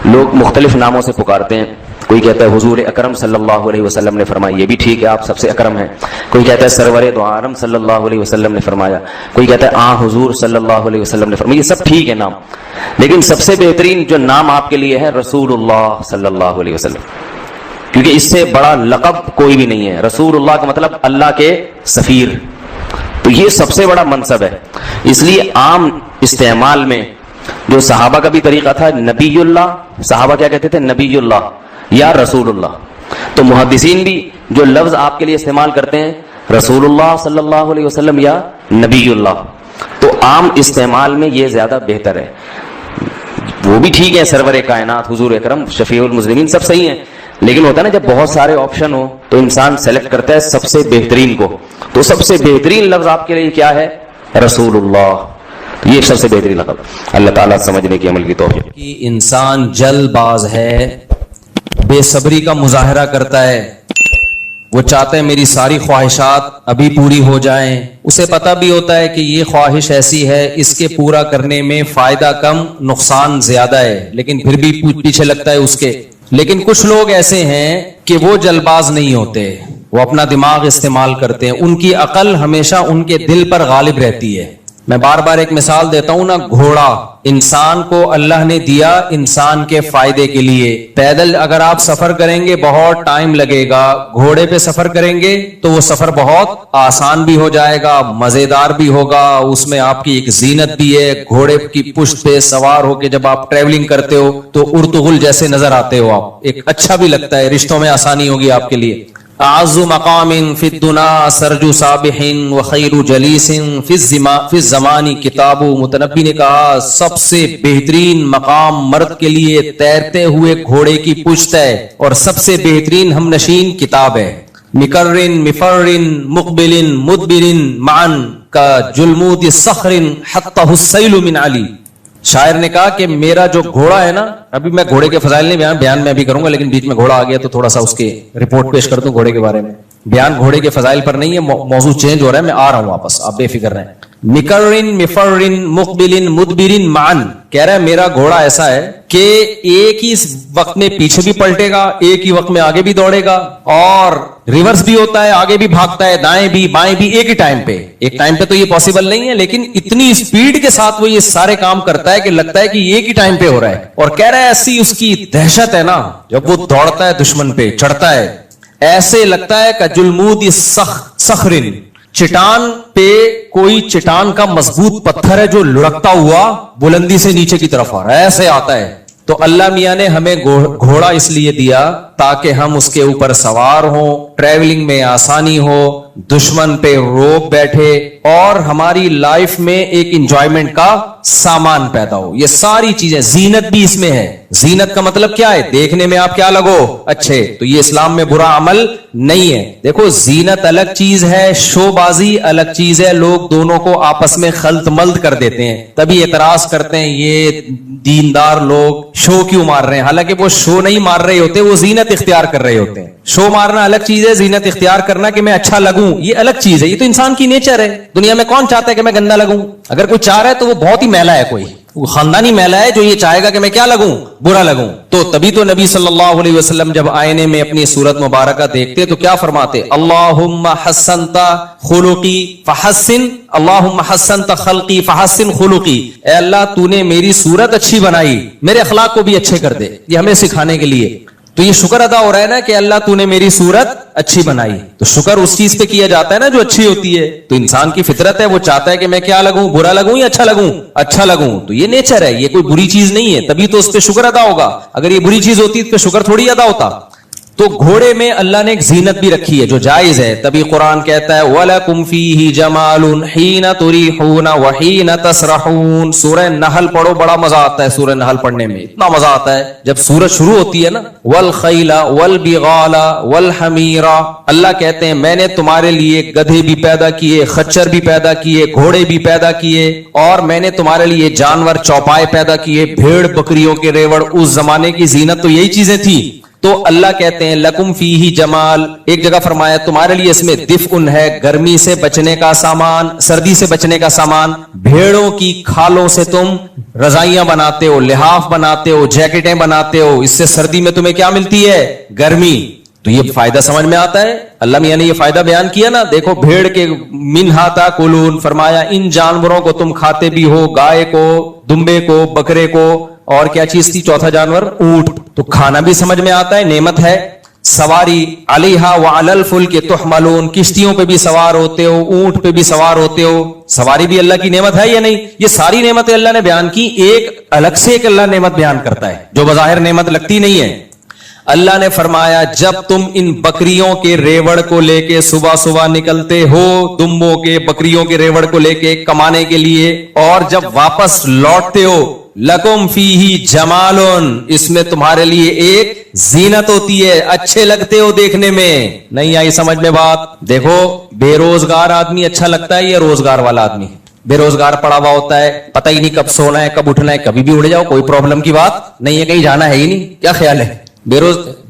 لوگ مختلف ناموں سے پکارتے ہیں. کوئی کہتا ہے حضور اکرم صلی اللہ علیہ وسلم نے فرمایا، یہ بھی ٹھیک ہے، آپ سب سے اکرم ہیں. کوئی کہتا ہے سرور دو عالم صلی اللہ علیہ وسلم نے فرمایا. کوئی کہتا ہے حضور صلی اللہ علیہ وسلم نے فرمایا. یہ سب ٹھیک ہے نام، لیکن سب سے بہترین جو نام آپ کے لیے ہے رسول اللہ صلی اللہ علیہ وسلم، کیونکہ اس سے بڑا لقب کوئی بھی نہیں ہے. رسول اللہ کا مطلب اللہ کے سفیر، تو یہ سب سے بڑا منصب ہے. اس لیے عام استعمال میں جو صحابہ کا بھی طریقہ تھا، نبی اللہ، صحابہ کیا کہتے تھے؟ نبی اللہ یا رسول اللہ. تو محدثین بھی جو لفظ آپ کے لیے استعمال کرتے ہیں رسول اللہ صلی اللہ علیہ وسلم یا نبی اللہ. تو عام استعمال میں یہ زیادہ بہتر ہے. وہ بھی ٹھیک ہے, سرور کائنات, حضور اکرم, شفیع المذنبین, سب صحیح ہیں, لیکن ہوتا ہے نا جب بہت سارے آپشن ہو تو انسان سلیکٹ کرتا ہے سب سے بہترین کو. تو سب سے بہترین لفظ آپ کے لیے کیا ہے؟ رسول اللہ. یہ سب سے بہترین لفظ. اللہ تعالیٰ سمجھنے کی عمل کی توفیق. کہ انسان جلد باز ہے, بے صبری کا مظاہرہ کرتا ہے, وہ چاہتا ہے میری ساری خواہشات ابھی پوری ہو جائیں. اسے پتہ بھی ہوتا ہے کہ یہ خواہش ایسی ہے, اس کے پورا کرنے میں فائدہ کم نقصان زیادہ ہے, لیکن پھر بھی پیچھے لگتا ہے اس کے. لیکن کچھ لوگ ایسے ہیں کہ وہ جلد باز نہیں ہوتے, وہ اپنا دماغ استعمال کرتے ہیں, ان کی عقل ہمیشہ ان کے دل پر غالب رہتی ہے. میں بار بار ایک مثال دیتا ہوں نا, گھوڑا انسان کو اللہ نے دیا انسان کے فائدے کے لیے. پیدل اگر آپ سفر کریں گے بہت ٹائم لگے گا, گھوڑے پہ سفر کریں گے تو وہ سفر بہت آسان بھی ہو جائے گا, مزیدار بھی ہوگا, اس میں آپ کی ایک زینت بھی ہے. گھوڑے کی پشت پہ سوار ہو کے جب آپ ٹریولنگ کرتے ہو تو ارطغرل جیسے نظر آتے ہو آپ, ایک اچھا بھی لگتا ہے, رشتوں میں آسانی ہوگی آپ کے لیے. اعز مقام فی الدنا سرج صابح وخیر جلیس فی الزمان کتاب. متنبی نے کہا سب سے بہترین مقام مرد کے لیے تیرتے ہوئے گھوڑے کی پشت ہے, اور سب سے بہترین ہم نشین کتاب ہے. مکرن مفرن مقبل مدبر معن کا جلمود صخر حتہ السیل من علی. شاعر نے کہا کہ میرا جو گھوڑا ہے نا, ابھی میں گھوڑے کے فضائل نہیں بیان میں ابھی کروں گا, لیکن بیچ میں گھوڑا آ گیا تو تھوڑا سا اس کے رپورٹ پیش کر دوں گھوڑے کے بارے میں. بیان گھوڑے کے فضائل پر نہیں ہے, موضوع چینج ہو رہا ہے, میں آ رہا ہوں واپس, آپ بے فکر رہیں. مکرن مفرن مقبل مدبر معن, کہہ رہا ہے میرا گھوڑا ایسا ہے کہ ایک ہی وقت میں پیچھے بھی پلٹے گا, ایک ہی وقت میں آگے بھی دوڑے گا, اور ریورس بھی ہوتا ہے, آگے بھی بھاگتا ہے, دائیں بھی بائیں بھی, ایک ہی ٹائم پہ. ایک ٹائم پہ تو یہ پاسبل نہیں ہے, لیکن اتنی سپیڈ کے ساتھ وہ یہ سارے کام کرتا ہے کہ لگتا ہے کہ ایک ہی ٹائم پہ ہو رہا ہے. اور کہہ رہا ہے ایسی اس کی دہشت ہے نا, جب وہ دوڑتا ہے دشمن پہ چڑھتا ہے, ایسے لگتا ہے کہ جلمود صخر, چٹان پہ کوئی چٹان کا مضبوط پتھر ہے جو لڑکتا ہوا بلندی سے نیچے کی طرف آ رہا ہے, ایسے آتا ہے. تو اللہ میاں نے ہمیں گھوڑا اس لیے دیا تاکہ ہم اس کے اوپر سوار ہوں, ٹریولنگ میں آسانی ہو, دشمن پہ روک بیٹھے, اور ہماری لائف میں ایک انجوائمنٹ کا سامان پیدا ہو. یہ ساری چیزیں, زینت بھی اس میں ہے. زینت کا مطلب کیا ہے؟ دیکھنے میں آپ کیا لگو اچھے. تو یہ اسلام میں برا عمل نہیں ہے. دیکھو زینت الگ چیز ہے, شو بازی الگ چیز ہے. لوگ دونوں کو آپس میں خلط ملط کر دیتے ہیں, تبھی اعتراض کرتے ہیں یہ دیندار لوگ شو کیوں مار رہے ہیں. حالانکہ وہ شو نہیں مار رہے ہوتے, وہ زینت اختیار کر رہے ہوتے ہیں. شو مارنا الگ چیز ہے, زینت اختیار کرنا کہ میں اچھا لگوں یہ الگ چیز ہے. یہ تو انسان کی نیچر ہے. دنیا میں کون چاہتا ہے کہ میں گندا لگوں؟ اگر کوئی چاہ رہا ہے تو وہ بہت ہی میلا ہے, کوئی وہ خاندانی میلا ہے جو یہ چاہے گا کہ میں کیا لگوں, برا لگوں. تو تبھی تو نبی صلی اللہ علیہ وسلم جب آئینے میں اپنی صورت مبارکہ دیکھتے تو کیا فرماتے؟ اللہم حسنت خلقی فحسن, اللہم حسنت خلقی فحسن خلقی. اے اللہ تو نے میری صورت اچھی بنائی, میرے اخلاق کو بھی اچھے کر دے. یہ ہمیں سکھانے کے لیے. تو یہ شکر ادا ہو رہا ہے نا کہ اللہ تو نے میری صورت اچھی بنائی. تو شکر اس چیز پہ کیا جاتا ہے نا جو اچھی ہوتی ہے. تو انسان کی فطرت ہے, وہ چاہتا ہے کہ میں کیا لگوں, برا لگوں یا اچھا لگوں, اچھا لگوں. تو یہ نیچر ہے, یہ کوئی بری چیز نہیں ہے, تبھی تو اس پہ شکر ادا ہوگا. اگر یہ بری چیز ہوتی تو شکر تھوڑی ادا ہوتا. تو گھوڑے میں اللہ نے ایک زینت بھی رکھی ہے جو جائز ہے. تبھی قرآن کہتا ہے وَلَكُمْ فِيهِ جَمَالٌ حِينَ تُرِيحُونَ وَحِينَ تَسْرَحُونَ. سورہ نحل پڑھو, بڑا مزہ آتا ہے سورہ نحل پڑھنے میں, اتنا مزہ آتا ہے جب سورج شروع ہوتی ہے نا. وَالْخَيْلَ وَالْبِغَالَ وَالْحَمِيرَ. اللہ کہتے ہیں میں نے تمہارے لیے گدھے بھی پیدا کیے, خچر بھی پیدا کیے, گھوڑے بھی پیدا کیے, اور میں نے تمہارے لیے جانور چوپائے پیدا کیے, بھیڑ بکریوں کے ریوڑ. اس زمانے کی زینت تو یہی چیزیں تھیں. تو اللہ کہتے ہیں لکم فیہ جمال. ایک جگہ فرمایا تمہارے لیے اس میں دفء ہے, گرمی سے بچنے کا سامان, سردی سے بچنے کا سامان. بھیڑوں کی کھالوں سے تم رضائیاں بناتے ہو, لحاف بناتے ہو, جیکٹیں بناتے ہو. اس سے سردی میں تمہیں کیا ملتی ہے؟ گرمی. تو یہ فائدہ سمجھ میں آتا ہے. اللہ میاں نے یہ فائدہ بیان کیا نا. دیکھو بھیڑ کے منہا تاکلون, فرمایا ان جانوروں کو تم کھاتے بھی ہو, گائے کو, دمبے کو, بکرے کو, اور کیا چیز تھی چوتھا جانور؟ اونٹ. تو کھانا بھی سمجھ میں آتا ہے, نعمت ہے. سواری علیہا وعلی الفلک تحملون, کشتیوں پہ بھی سوار ہوتے ہو, اونٹ پہ بھی سوار ہوتے ہو. سواری بھی اللہ کی نعمت ہے یا نہیں؟ یہ ساری نعمتیں اللہ نے بیان کی, ایک الگ سے ایک اللہ نعمت بیان کرتا ہے جو بظاہر نعمت لگتی نہیں ہے. اللہ نے فرمایا جب تم ان بکریوں کے ریوڑ کو لے کے صبح صبح نکلتے ہو، دمبوں کے بکریوں کے ریوڑ کو لے کے کمانے کے لیے، اور جب واپس لوٹتے ہو، لکم فیہ جمالن، اس میں تمہارے لیے ایک زینت ہوتی ہے، اچھے لگتے ہو دیکھنے میں. نہیں آئی سمجھ میں بات؟ دیکھو بے روزگار آدمی اچھا لگتا ہے یا روزگار والا آدمی؟ بے روزگار پڑا ہوا ہوتا ہے، پتہ ہی نہیں کب سونا ہے کب اٹھنا ہے، کبھی بھی اڑ جاؤ، کوئی پرابلم کی بات نہیں ہے، کہیں جانا ہے ہی نہیں. کیا خیال ہے؟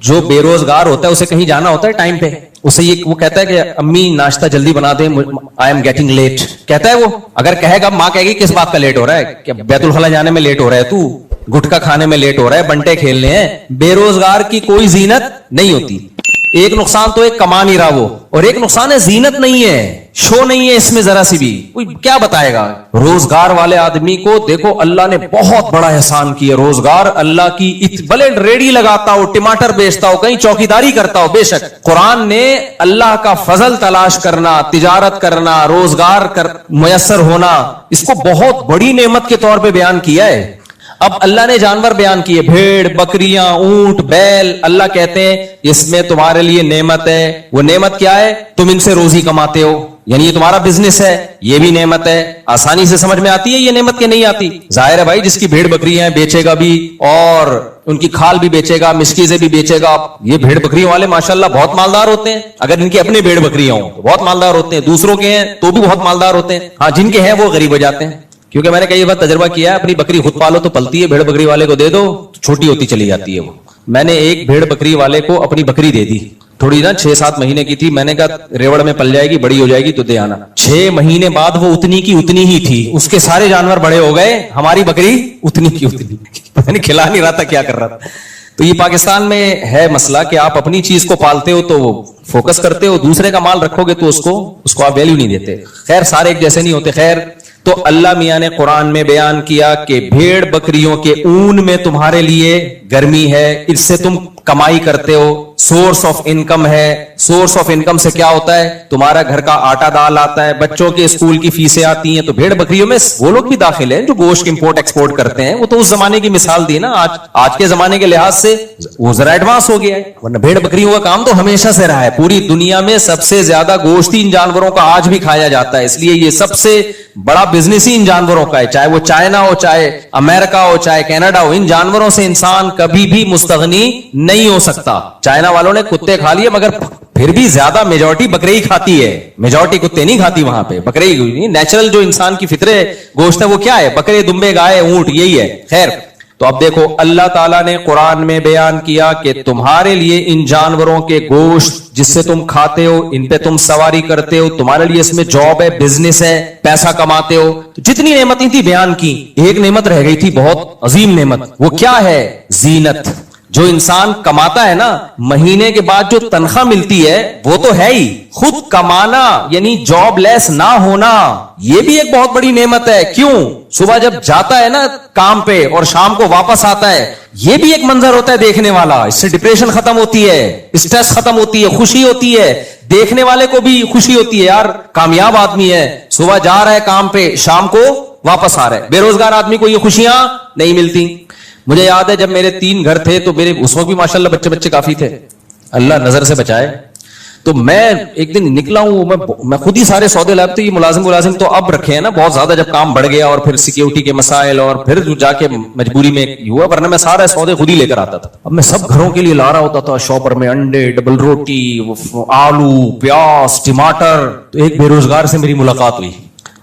جو بے روزگار ہوتا ہے اسے کہیں جانا ہوتا ہے ٹائم پہ، اسے یہ وہ کہتا ہے کہ امی ناشتہ جلدی بنا دیں، آئی ایم گیٹنگ لیٹ، کہتا ہے وہ. اگر کہے گا ماں کہے گی کس بات کا لیٹ ہو رہا ہے، کہ بیت الخلا جانے میں لیٹ ہو رہا ہے، تو گٹکا کھانے میں لیٹ ہو رہا ہے، بنٹے کھیلنے ہیں. بے روزگار کی کوئی زینت نہیں ہوتی. ایک نقصان تو ایک کما نہیں رہا وہ، اور ایک نقصان ہے زینت نہیں ہے، شو نہیں ہے اس میں ذرا سی بھی. کوئی کیا بتائے گا؟ روزگار والے آدمی کو دیکھو اللہ نے بہت بڑا احسان کیا. روزگار اللہ کی، بھلے ریڑی لگاتا ہو، ٹماٹر بیچتا ہو، کہیں چوکیداری کرتا ہو، بے شک قرآن نے اللہ کا فضل تلاش کرنا، تجارت کرنا، روزگار میسر ہونا، اس کو بہت بڑی نعمت کے طور پہ بیان کیا ہے. اب اللہ نے جانور بیان کیے، بھیڑ، بکریاں، اونٹ، بیل. اللہ کہتے ہیں اس میں تمہارے لیے نعمت ہے. وہ نعمت کیا ہے؟ تم ان سے روزی کماتے ہو، یعنی یہ تمہارا بزنس ہے، یہ بھی نعمت ہے. آسانی سے سمجھ میں آتی ہے یہ نعمت کہ نہیں آتی؟ ظاہر ہے بھائی، جس کی بھیڑ بکریاں ہیں بیچے گا بھی، اور ان کی کھال بھی بیچے گا، مسکیزیں بھی بیچے گا. یہ بھیڑ بکریوں والے ماشاءاللہ بہت مالدار ہوتے ہیں. اگر ان کے اپنے بھیڑ بکریاں ہوں تو بہت مالدار ہوتے ہیں، دوسروں کے ہیں تو بھی بہت مالدار ہوتے ہیں. ہاں جن کے ہیں وہ غریب ہو جاتے ہیں. کیونکہ میں نے کئی بار تجربہ کیا ہے، اپنی بکری خود پالو تو پلتی ہے، بھیڑ بکری والے کو دے دو چھوٹی ہوتی چلی جاتی ہے. وہ میں نے ایک بھیڑ بکری والے کو اپنی بکری دے دی، تھوڑی نا 6-7 مہینے کی تھی. میں نے کہا ریوڑ میں پل جائے گی، بڑی ہو جائے گی تو دے آنا. 6 مہینے بعد وہ اتنی کی اتنی ہی تھی. اس کے سارے جانور بڑے ہو گئے، ہماری بکری اتنی کی اتنی. میں نے کھلا نہیں رہا تھا، کیا کر رہا تھا. تو یہ پاکستان میں ہے مسئلہ کہ آپ اپنی چیز کو پالتے ہو تو وہ فوکس کرتے ہو، دوسرے کا مال رکھو گے تو اس کو آپ ویلیو نہیں دیتے. خیر سارے ایک جیسے نہیں ہوتے. خیر تو اللہ میاں نے قرآن میں بیان کیا کہ بھیڑ بکریوں کے اون میں تمہارے لیے گرمی ہے، اس سے تم کمائی کرتے ہو، سورس آف انکم ہے. سورس آف انکم سے کیا ہوتا ہے؟ تمہارا گھر کا آٹا دال آتا ہے، بچوں کے اسکول کی فیسیں آتی ہیں. تو بھیڑ بکریوں میں وہ لوگ بھی داخل ہیں جو گوشت امپورٹ ایکسپورٹ کرتے ہیں. وہ تو اس زمانے کی مثال دی نا. آج کے زمانے کے لحاظ سے وہ ذرا ایڈوانس ہو گیا ہے، ورنہ بھیڑ بکریوں کا کام تو ہمیشہ سے رہا ہے. پوری دنیا میں سب سے زیادہ گوشت ان جانوروں کا آج بھی کھایا جاتا ہے. اس لیے یہ سب سے بڑا بزنس ہی ان جانوروں کا ہے، چاہے وہ چائنا ہو، چاہے امریکہ ہو، چاہے کینیڈا ہو. ان جانوروں سے انسان کبھی بھی مستغنی نہیں ہو سکتا. چائنا والوں نے کتے کھا لیے، مگر پھر بھی زیادہ میجورٹی بکرے ہی کھاتی ہے. میجورٹی کتے نہیں کھاتی وہاں پہ، بکرے ہی. نیچرل جو انسان کی فطرے گوشت ہے وہ کیا ہے؟ بکرے، دمبے، گائے، اونٹ، یہی ہے. خیر تو اب دیکھو اللہ تعالیٰ نے قرآن میں بیان کیا کہ تمہارے لیے ان جانوروں کے گوشت جس سے تم کھاتے ہو، ان پہ تم سواری کرتے ہو، تمہارے لیے اس میں جاب ہے، بزنس ہے، پیسہ کماتے ہو. تو جتنی نعمتیں تھی بیان کی، ایک نعمت رہ گئی تھی بہت عظیم نعمت. وہ کیا ہے؟ زینت. جو انسان کماتا ہے نا، مہینے کے بعد جو تنخواہ ملتی ہے وہ تو ہے ہی. خود کمانا یعنی جاب لیس نہ ہونا، یہ بھی ایک بہت بڑی نعمت ہے. کیوں؟ صبح جب جاتا ہے نا کام پہ اور شام کو واپس آتا ہے، یہ بھی ایک منظر ہوتا ہے دیکھنے والا. اس سے ڈپریشن ختم ہوتی ہے، اسٹریس ختم ہوتی ہے، خوشی ہوتی ہے. دیکھنے والے کو بھی خوشی ہوتی ہے، یار کامیاب آدمی ہے، صبح جا رہا ہے کام پہ، شام کو واپس آ رہا ہے. بے روزگار آدمی کو یہ خوشیاں نہیں ملتی. مجھے یاد ہے جب میرے 3 گھر تھے تو میرے اس وقت بھی ماشاءاللہ بچے کافی تھے، اللہ نظر سے بچائے. تو میں ایک دن نکلا ہوں، میں خود ہی سارے سودے لائے. تو یہ ملازم تو اب رکھے ہیں نا بہت زیادہ، جب کام بڑھ گیا اور پھر سیکیورٹی کے مسائل اور پھر جا کے مجبوری میں ہوا، ورنہ میں سارے سودے خود ہی لے کر آتا تھا. اب میں سب گھروں کے لیے لا رہا ہوتا تھا شاپر میں، انڈے، ڈبل روٹی، آلو، پیاز، ٹماٹر. تو ایک بے روزگار سے میری ملاقات ہوئی.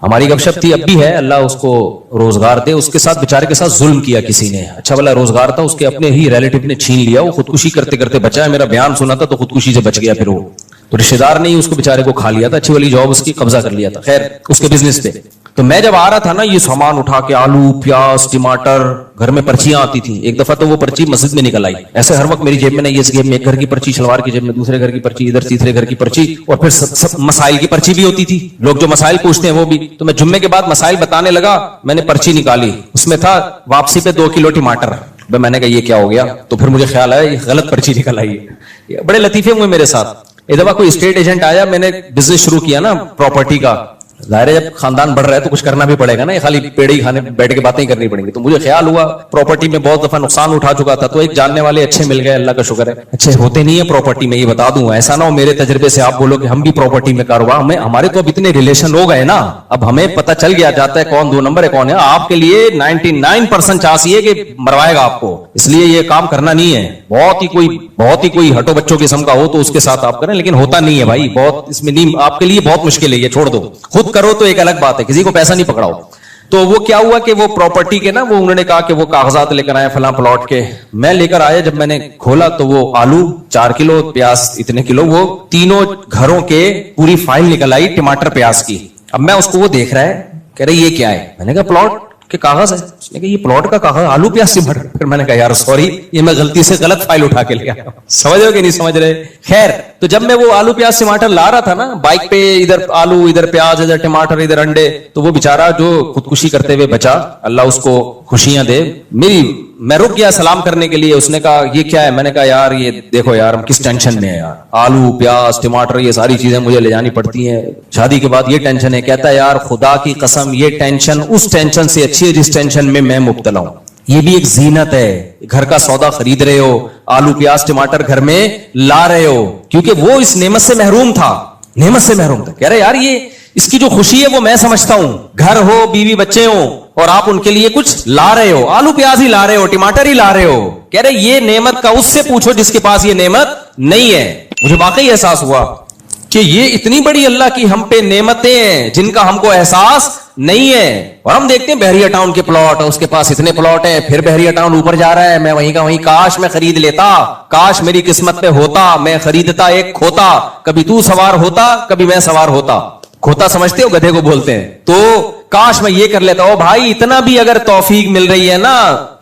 ہماری گپ شپ تھی، اب بھی ہے، اللہ اس کو روزگار دے. اس کے ساتھ بیچارے کے ساتھ ظلم کیا کسی نے. اچھا والا روزگار تھا، اس کے اپنے ہی ریلیٹو نے چھین لیا. وہ خودکشی کرتے کرتے بچا ہے. میرا بیان سنا تھا تو خودکشی سے بچ گیا. پھر وہ تو رشتے دار نے اس کو بیچارے کو کھا لیا تھا. اچھی والی جاب اس کی قبضہ کر لیا تھا. خیر اس کے بزنس پہ. تو میں جب آ رہا تھا نا یہ سامان اٹھا کے، آلو، پیاز، ٹماٹر، گھر میں پرچیاں آتی تھیں. ایک دفعہ تو وہ پرچی مسجد میں نکل آئی. ایسے ہر وقت میری جیب میں نہیں، اس جیب میں ایک گھر کی پرچی، شلوار کی جیب میں دوسرے گھر کی پرچی، ادھر تیسرے گھر کی پرچی، اور پھر سب مسائل کی پرچی بھی ہوتی تھی. لوگ جو مسائل پوچھتے ہیں وہ بھی. تو میں جمعے کے بعد مسائل بتانے لگا، میں نے پرچی نکالی، اس میں تھا واپسی پہ 2 کلو ٹماٹر. میں نے کہا یہ کیا ہو گیا؟ تو پھر مجھے خیال آیا یہ غلط پرچی نکل آئی ہے. بڑے لطیفے ہوئے میرے ساتھ. ایک دفعہ کوئی اسٹیٹ ایجنٹ آیا، میں نے بزنس شروع کیا نا پراپرٹی کا، ظاہر ہے جب خاندان بڑھ رہا ہے تو کچھ کرنا بھی پڑے گا نا, یہ خالی پیڑ ہی کھانے بیٹھ کے باتیں کرنی پڑیں گی. تو مجھے خیال ہوا پراپرٹی میں بہت دفعہ نقصان اٹھا چکا تھا, تو ایک جاننے والے اچھے مل گئے, اللہ کا شکر ہے. اچھے ہوتے نہیں ہے پراپرٹی میں, یہ بتا دوں, ایسا نہ ہو میرے تجربے سے آپ بولو کہ ہم بھی پراپرٹی میں کاروبار, ہمارے تو اب اتنے ریلیشن ہو گئے نا, اب ہمیں پتہ چل گیا جاتا ہے کون دو نمبر ہے کون ہے. آپ کے لیے 99% چانس یہ کہ مروائے گا آپ کو, اس لیے یہ کام کرنا نہیں ہے. بہت ہی کوئی ہٹو بچوں قسم کا ہو تو اس کے ساتھ آپ کریں, لیکن ہوتا نہیں ہے بھائی, بہت اس میں نہیں, آپ کے لیے بہت مشکل ہے, یہ چھوڑ دو. خود کرو تو ایک الگ بات ہے, کسی کو پیسہ نہیں پکڑاؤ. تو وہ کیا ہوا کہ وہ پراپرٹی کے نا, وہ انہوں نے کہا کہ وہ کاغذات لے کر آئے فلاں پلاٹ کے. میں لے کر آیا, جب میں نے کھولا تو وہ آلو 4 کلو, پیاز اتنے کلو, وہ تینوں گھروں کے پوری فائل نکل آئی ٹماٹر پیاز کی. اب میں اس کو وہ دیکھ رہا ہے, کہہ رہے یہ کیا ہے. میں نے کہا پلاٹ کے کاغذ ہے. اس نے کہا یہ پلاٹ کا کاغذ, آلو پیاز ٹماٹر. پھر میں نے کہا یار سوری, یہ میں غلطی سے غلط فائل اٹھا کے لیا. سمجھ رہے ہو کہ نہیں سمجھ رہے؟ خیر, تو جب میں وہ آلو پیاز ٹماٹر لا رہا تھا نا بائک پہ, ادھر آلو ادھر پیاز ادھر ٹماٹر ادھر انڈے, تو وہ بیچارہ جو خودکشی کرتے ہوئے بچا, اللہ اس کو خوشیاں دے, میں رک گیا سلام کرنے کے لیے. اس نے کہا یہ کیا ہے. میں نے کہا یار یہ دیکھو یار ہم کس ٹینشن میں ہیں یار, آلو پیاز ٹماٹر یہ ساری چیزیں مجھے لے جانی پڑتی ہیں, شادی کے بعد یہ ٹینشن ہے. کہتا ہے یار خدا کی قسم یہ ٹینشن اس ٹینشن سے اچھی ہے جس ٹینشن میں مبتلا ہوں. یہ بھی ایک زینت ہے, گھر کا سودا خرید رہے ہو, آلو پیاز ٹماٹر گھر میں لا رہے ہو, کیونکہ وہ اس نعمت سے محروم تھا, نعمت سے محروم تھا. کہہ رہے یار یہ اس کی جو خوشی ہے وہ میں سمجھتا ہوں, گھر ہو بیوی بچے ہوں اور آپ ان کے لیے کچھ لا رہے ہو, آلو پیاز ہی لا رہے ہو, ٹماٹر ہی لا رہے ہو. کہہ رہے یہ نعمت کا اس سے پوچھو جس کے پاس یہ نعمت نہیں ہے. مجھے واقعی احساس ہوا کہ یہ اتنی بڑی اللہ کی ہم پہ نعمتیں ہیں جن کا ہم کو احساس نہیں ہے. اور ہم دیکھتے ہیں بحریہ ٹاؤن کے پلاٹ, اس کے پاس اتنے پلاٹ ہیں, پھر بحریہ ٹاؤن اوپر جا رہا ہے, میں وہیں کا وہیں, کاش میں خرید لیتا, کاش میری قسمت پہ ہوتا, میں خریدتا ایک کھوتا, کبھی تو سوار ہوتا کبھی میں سوار ہوتا. کھوتا سمجھتے ہو, گدھے کو بولتے ہیں. تو کاش میں یہ کر لیتا. او بھائی اتنا بھی اگر توفیق مل رہی ہے نا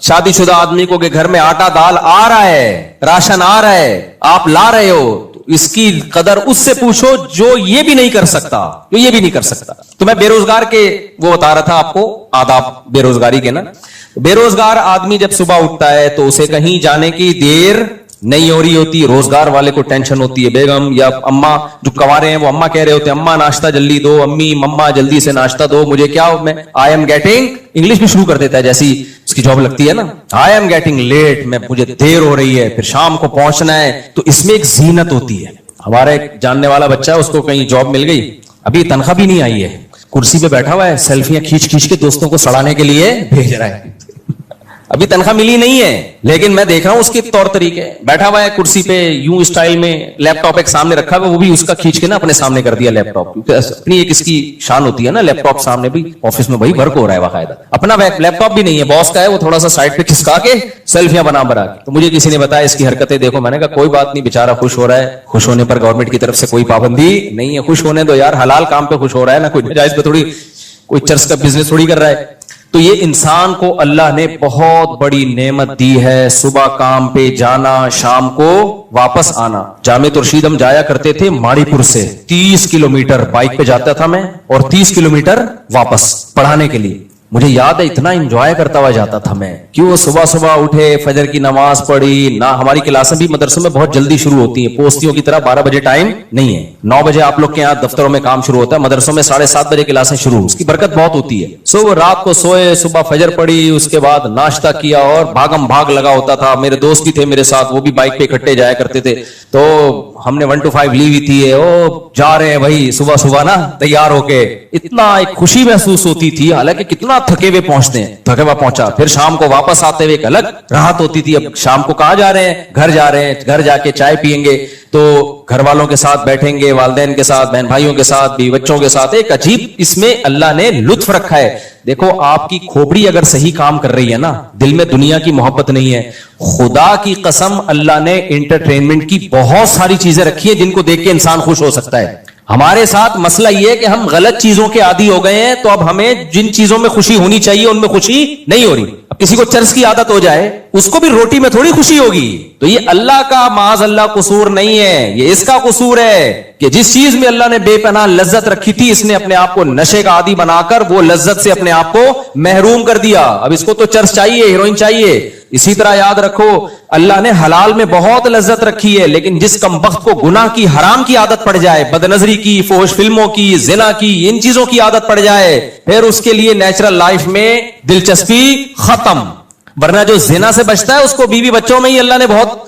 شادی شدہ آدمی کو کہ گھر میں آٹا دال آ رہا ہے, راشن آ رہا ہے, آپ لا رہے ہو, اس کی قدر اس سے پوچھو جو یہ بھی نہیں کر سکتا, جو یہ بھی نہیں کر سکتا. تو میں بے روزگار کے وہ بتا رہا تھا آپ کو آداب بے روزگاری کے نا. بے روزگار آدمی جب صبح اٹھتا ہے تو اسے کہیں جانے کی دیر نہیں ہو رہی ہوتی. روزگار والے کو ٹینشن ہوتی ہے, بیگم یا اما جو کنوارے ہیں وہ اما کہہ رہے ہوتے ہیں, اما ناشتہ جلدی دو, امی مما جلدی سے ناشتہ دو, مجھے کیا میں آئی ایم گیٹنگ, انگلش بھی شروع کر دیتا ہے جیسی اس کی جاب لگتی ہے نا, آئی ایم گیٹنگ لیٹ, میں مجھے دیر ہو رہی ہے, پھر شام کو پہنچنا ہے. تو اس میں ایک زینت ہوتی ہے. ہمارا ایک جاننے والا بچہ ہے, اس کو کہیں جاب مل گئی, ابھی تنخواہ بھی نہیں آئی ہے, کرسی پہ بیٹھا ہوا ہے, سیلفیاں کھینچ کھینچ کے دوستوں کو سڑانے کے لیے بھیج رہا ہے. ابھی تنخواہ ملی نہیں ہے, لیکن میں دیکھ رہا ہوں اس کے طور طریقے. بیٹھا ہوا ہے کرسی پہ یوں اسٹائل میں, لیپ ٹاپ ایک سامنے رکھا ہوا, وہ بھی اس کا کھینچ کے نا اپنے سامنے کر دیا لیپ ٹاپ, کیونکہ اپنی ایک اس کی شان ہوتی ہے نا لیپ ٹاپ سامنے بھی. آفس میں بھائی ورک ہو رہا ہے باقاعدہ, اپنا لیپ ٹاپ بھی نہیں ہے, باس کا ہے, وہ تھوڑا سا سائڈ پہ کھسکا کے سیلفیاں بنا کے. تو مجھے کسی نے بتایا اس کی حرکتیں دیکھو. میں نے کہا کوئی بات نہیں, بیچارہ خوش ہو رہا ہے, خوش ہونے پر گورنمنٹ کی طرف سے کوئی پابندی نہیں ہے, خوش ہونے دو یار, حلال کام پہ خوش ہو رہا ہے نا, کوئی ناجائز پہ تھوڑی, کوئی چرس کا بزنس تھوڑی کر رہا ہے. تو یہ انسان کو اللہ نے بہت بڑی نعمت دی ہے, صبح کام پہ جانا, شام کو واپس آنا. جامع ترشید ہم جایا کرتے تھے ماڑی پور سے, 30 کلومیٹر بائک پہ جاتا تھا میں, اور 30 کلومیٹر واپس پڑھانے کے لیے. مجھے یاد ہے اتنا انجوائے کرتا ہوا جاتا تھا میں, کیوں صبح صبح اٹھے, فجر کی نماز پڑھی نہ. ہماری کلاسیں بھی مدرسوں میں بہت جلدی شروع ہوتی ہیں, پوستیوں کی طرح 12 بجے ٹائم نہیں ہے, 9 بجے آپ لوگ کے یہاں دفتروں میں کام شروع ہوتا ہے, مدرسوں میں 7:30 بجے کلاسیں شروع, اس کی برکت بہت ہوتی ہے. صبح رات کو سوئے, صبح فجر پڑھی, اس کے بعد ناشتہ کیا, اور بھاگم بھاگ لگا ہوتا تھا. میرے دوست بھی تھے میرے ساتھ, وہ بھی بائک پہ اکٹھے جایا کرتے تھے, تو ہم نے 1 to 5 لی ہوئی تھی, او جا رہے ہیں بھائی صبح صبح نا تیار ہو کے. اتنا ایک خوشی محسوس ہوتی تھی, حالانکہ کتنا تھکے ہوئے پہنچتے ہیں, تھکے ہوا پہنچا, پھر شام کو واپس آتے ہوئے ایک الگ راحت ہوتی تھی. اب شام کو کہاں جا رہے ہیں, گھر جا رہے ہیں, گھر جا کے چائے پیئیں گے, تو گھر والوں کے ساتھ بیٹھیں گے, والدین کے ساتھ, بہن بھائیوں کے ساتھ, بیوی بچوں کے ساتھ. ایک عجیب اس میں اللہ نے لطف رکھا ہے. دیکھو آپ کی کھوپڑی اگر صحیح کام کر رہی ہے نا, دل میں دنیا کی محبت نہیں ہے, خدا کی قسم اللہ نے انٹرٹینمنٹ کی بہت ساری چیزیں رکھی ہیں جن کو دیکھ کے انسان خوش ہو سکتا ہے. ہمارے ساتھ مسئلہ یہ ہے کہ ہم غلط چیزوں کے عادی ہو گئے ہیں, تو اب ہمیں جن چیزوں میں خوشی ہونی چاہیے ان میں خوشی نہیں ہو رہی. اب کسی کو چرس کی عادت ہو جائے, اس کو بھی روٹی میں تھوڑی خوشی ہوگی. تو یہ اللہ کا معاذ اللہ قصور نہیں ہے, یہ اس کا قصور ہے کہ جس چیز میں اللہ نے بے پناہ لذت رکھی تھی, اس نے اپنے آپ کو نشے کا عادی بنا کر وہ لذت سے اپنے آپ کو محروم کر دیا. اب اس کو تو چرس چاہیے, ہیروئن چاہیے, اسی طرح یاد رکھو اللہ نے حلال میں بہت لذت رکھی ہے، لیکن جس کم وقت کو گناہ کی حرام کی عادت پڑ جائے، بد نظری کی، فحش فلموں کی، زنا کی، ان چیزوں کی عادت پڑ جائے، پھر اس کے لیے نیچرل لائف میں دلچسپی ختم. ورنہ جو زنا سے بچتا ہے اس کو بیوی بچوں میں ہی اللہ نے بہت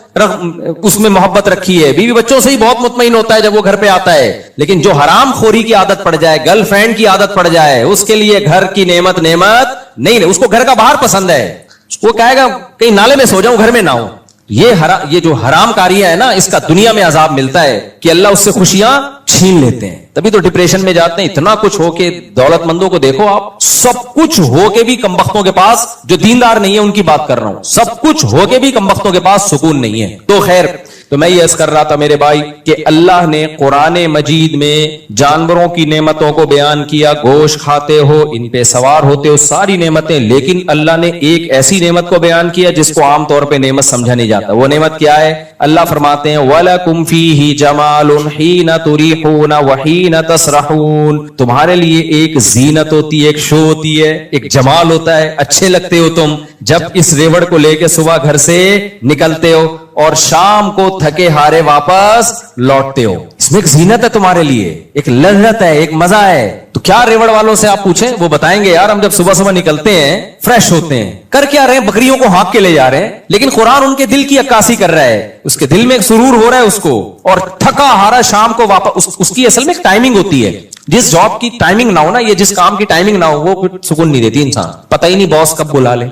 اس میں محبت رکھی ہے، بیوی بچوں سے ہی بہت مطمئن ہوتا ہے جب وہ گھر پہ آتا ہے. لیکن جو حرام خوری کی عادت پڑ جائے، گرل فرینڈ کی عادت پڑ جائے، اس کے لیے گھر کی نعمت نہیں، اس کو گھر کا باہر پسند ہے. وہ کہے گا کہیں نالے میں سو جاؤں، گھر میں نہ ہو. یہ جو حرام کاریاں ہیں نا، اس کا دنیا میں عذاب ملتا ہے کہ اللہ اس سے خوشیاں چھین لیتے ہیں. تبھی تو ڈپریشن میں جاتے ہیں. اتنا کچھ ہو کے دولت مندوں کو دیکھو آپ، سب کچھ ہو کے بھی کم بختوں کے پاس، جو دیندار نہیں ہے ان کی بات کر رہا ہوں، سب کچھ ہو کے بھی کم بختوں کے پاس سکون نہیں ہے. تو خیر، تو میں یہ عرض کر رہا تھا میرے بھائی کہ اللہ نے قرآن مجید میں جانوروں کی نعمتوں کو بیان کیا، گوشت کھاتے ہو، ان پہ سوار ہوتے ہو، ساری نعمتیں. لیکن اللہ نے ایک ایسی نعمت کو بیان کیا جس کو عام طور پہ نعمت سمجھا نہیں جاتا. وہ نعمت کیا ہے؟ اللہ فرماتے ہیں وَلَكُمْ فِيهِ جَمَالٌ حِينَ تُرِيحُونَ وَحِينَ تَسْرَحُونَ. تمہارے لیے ایک زینت ہوتی ہے، ایک شو ہوتی ہے، ایک جمال ہوتا ہے، اچھے لگتے ہو تم جب اس ریوڑ کو لے کے صبح گھر سے نکلتے ہو اور شام کو تھکے ہارے واپس لوٹتے ہو. اس میں ایک زینت ہے تمہارے لیے، ایک لذت ہے، ایک مزہ ہے. تو کیا ریوڑ والوں سے آپ پوچھیں، وہ بتائیں گے یار ہم جب صبح صبح نکلتے ہیں فریش ہوتے ہیں، کر کیا رہے ہیں؟ بکریوں کو ہانک کے لے جا رہے ہیں. لیکن قرآن ان کے دل کی عکاسی کر رہا ہے، اس کے دل میں ایک سرور ہو رہا ہے اس کو، اور تھکا ہارا شام کو واپس. اس کی اصل میں ایک ٹائمنگ ہوتی ہے. جس جاب کی ٹائمنگ نہ ہو نا، یہ جس کام کی ٹائمنگ نہ ہو، وہ سکون نہیں دیتی انسان. پتہ ہی نہیں باس کب بلا لے.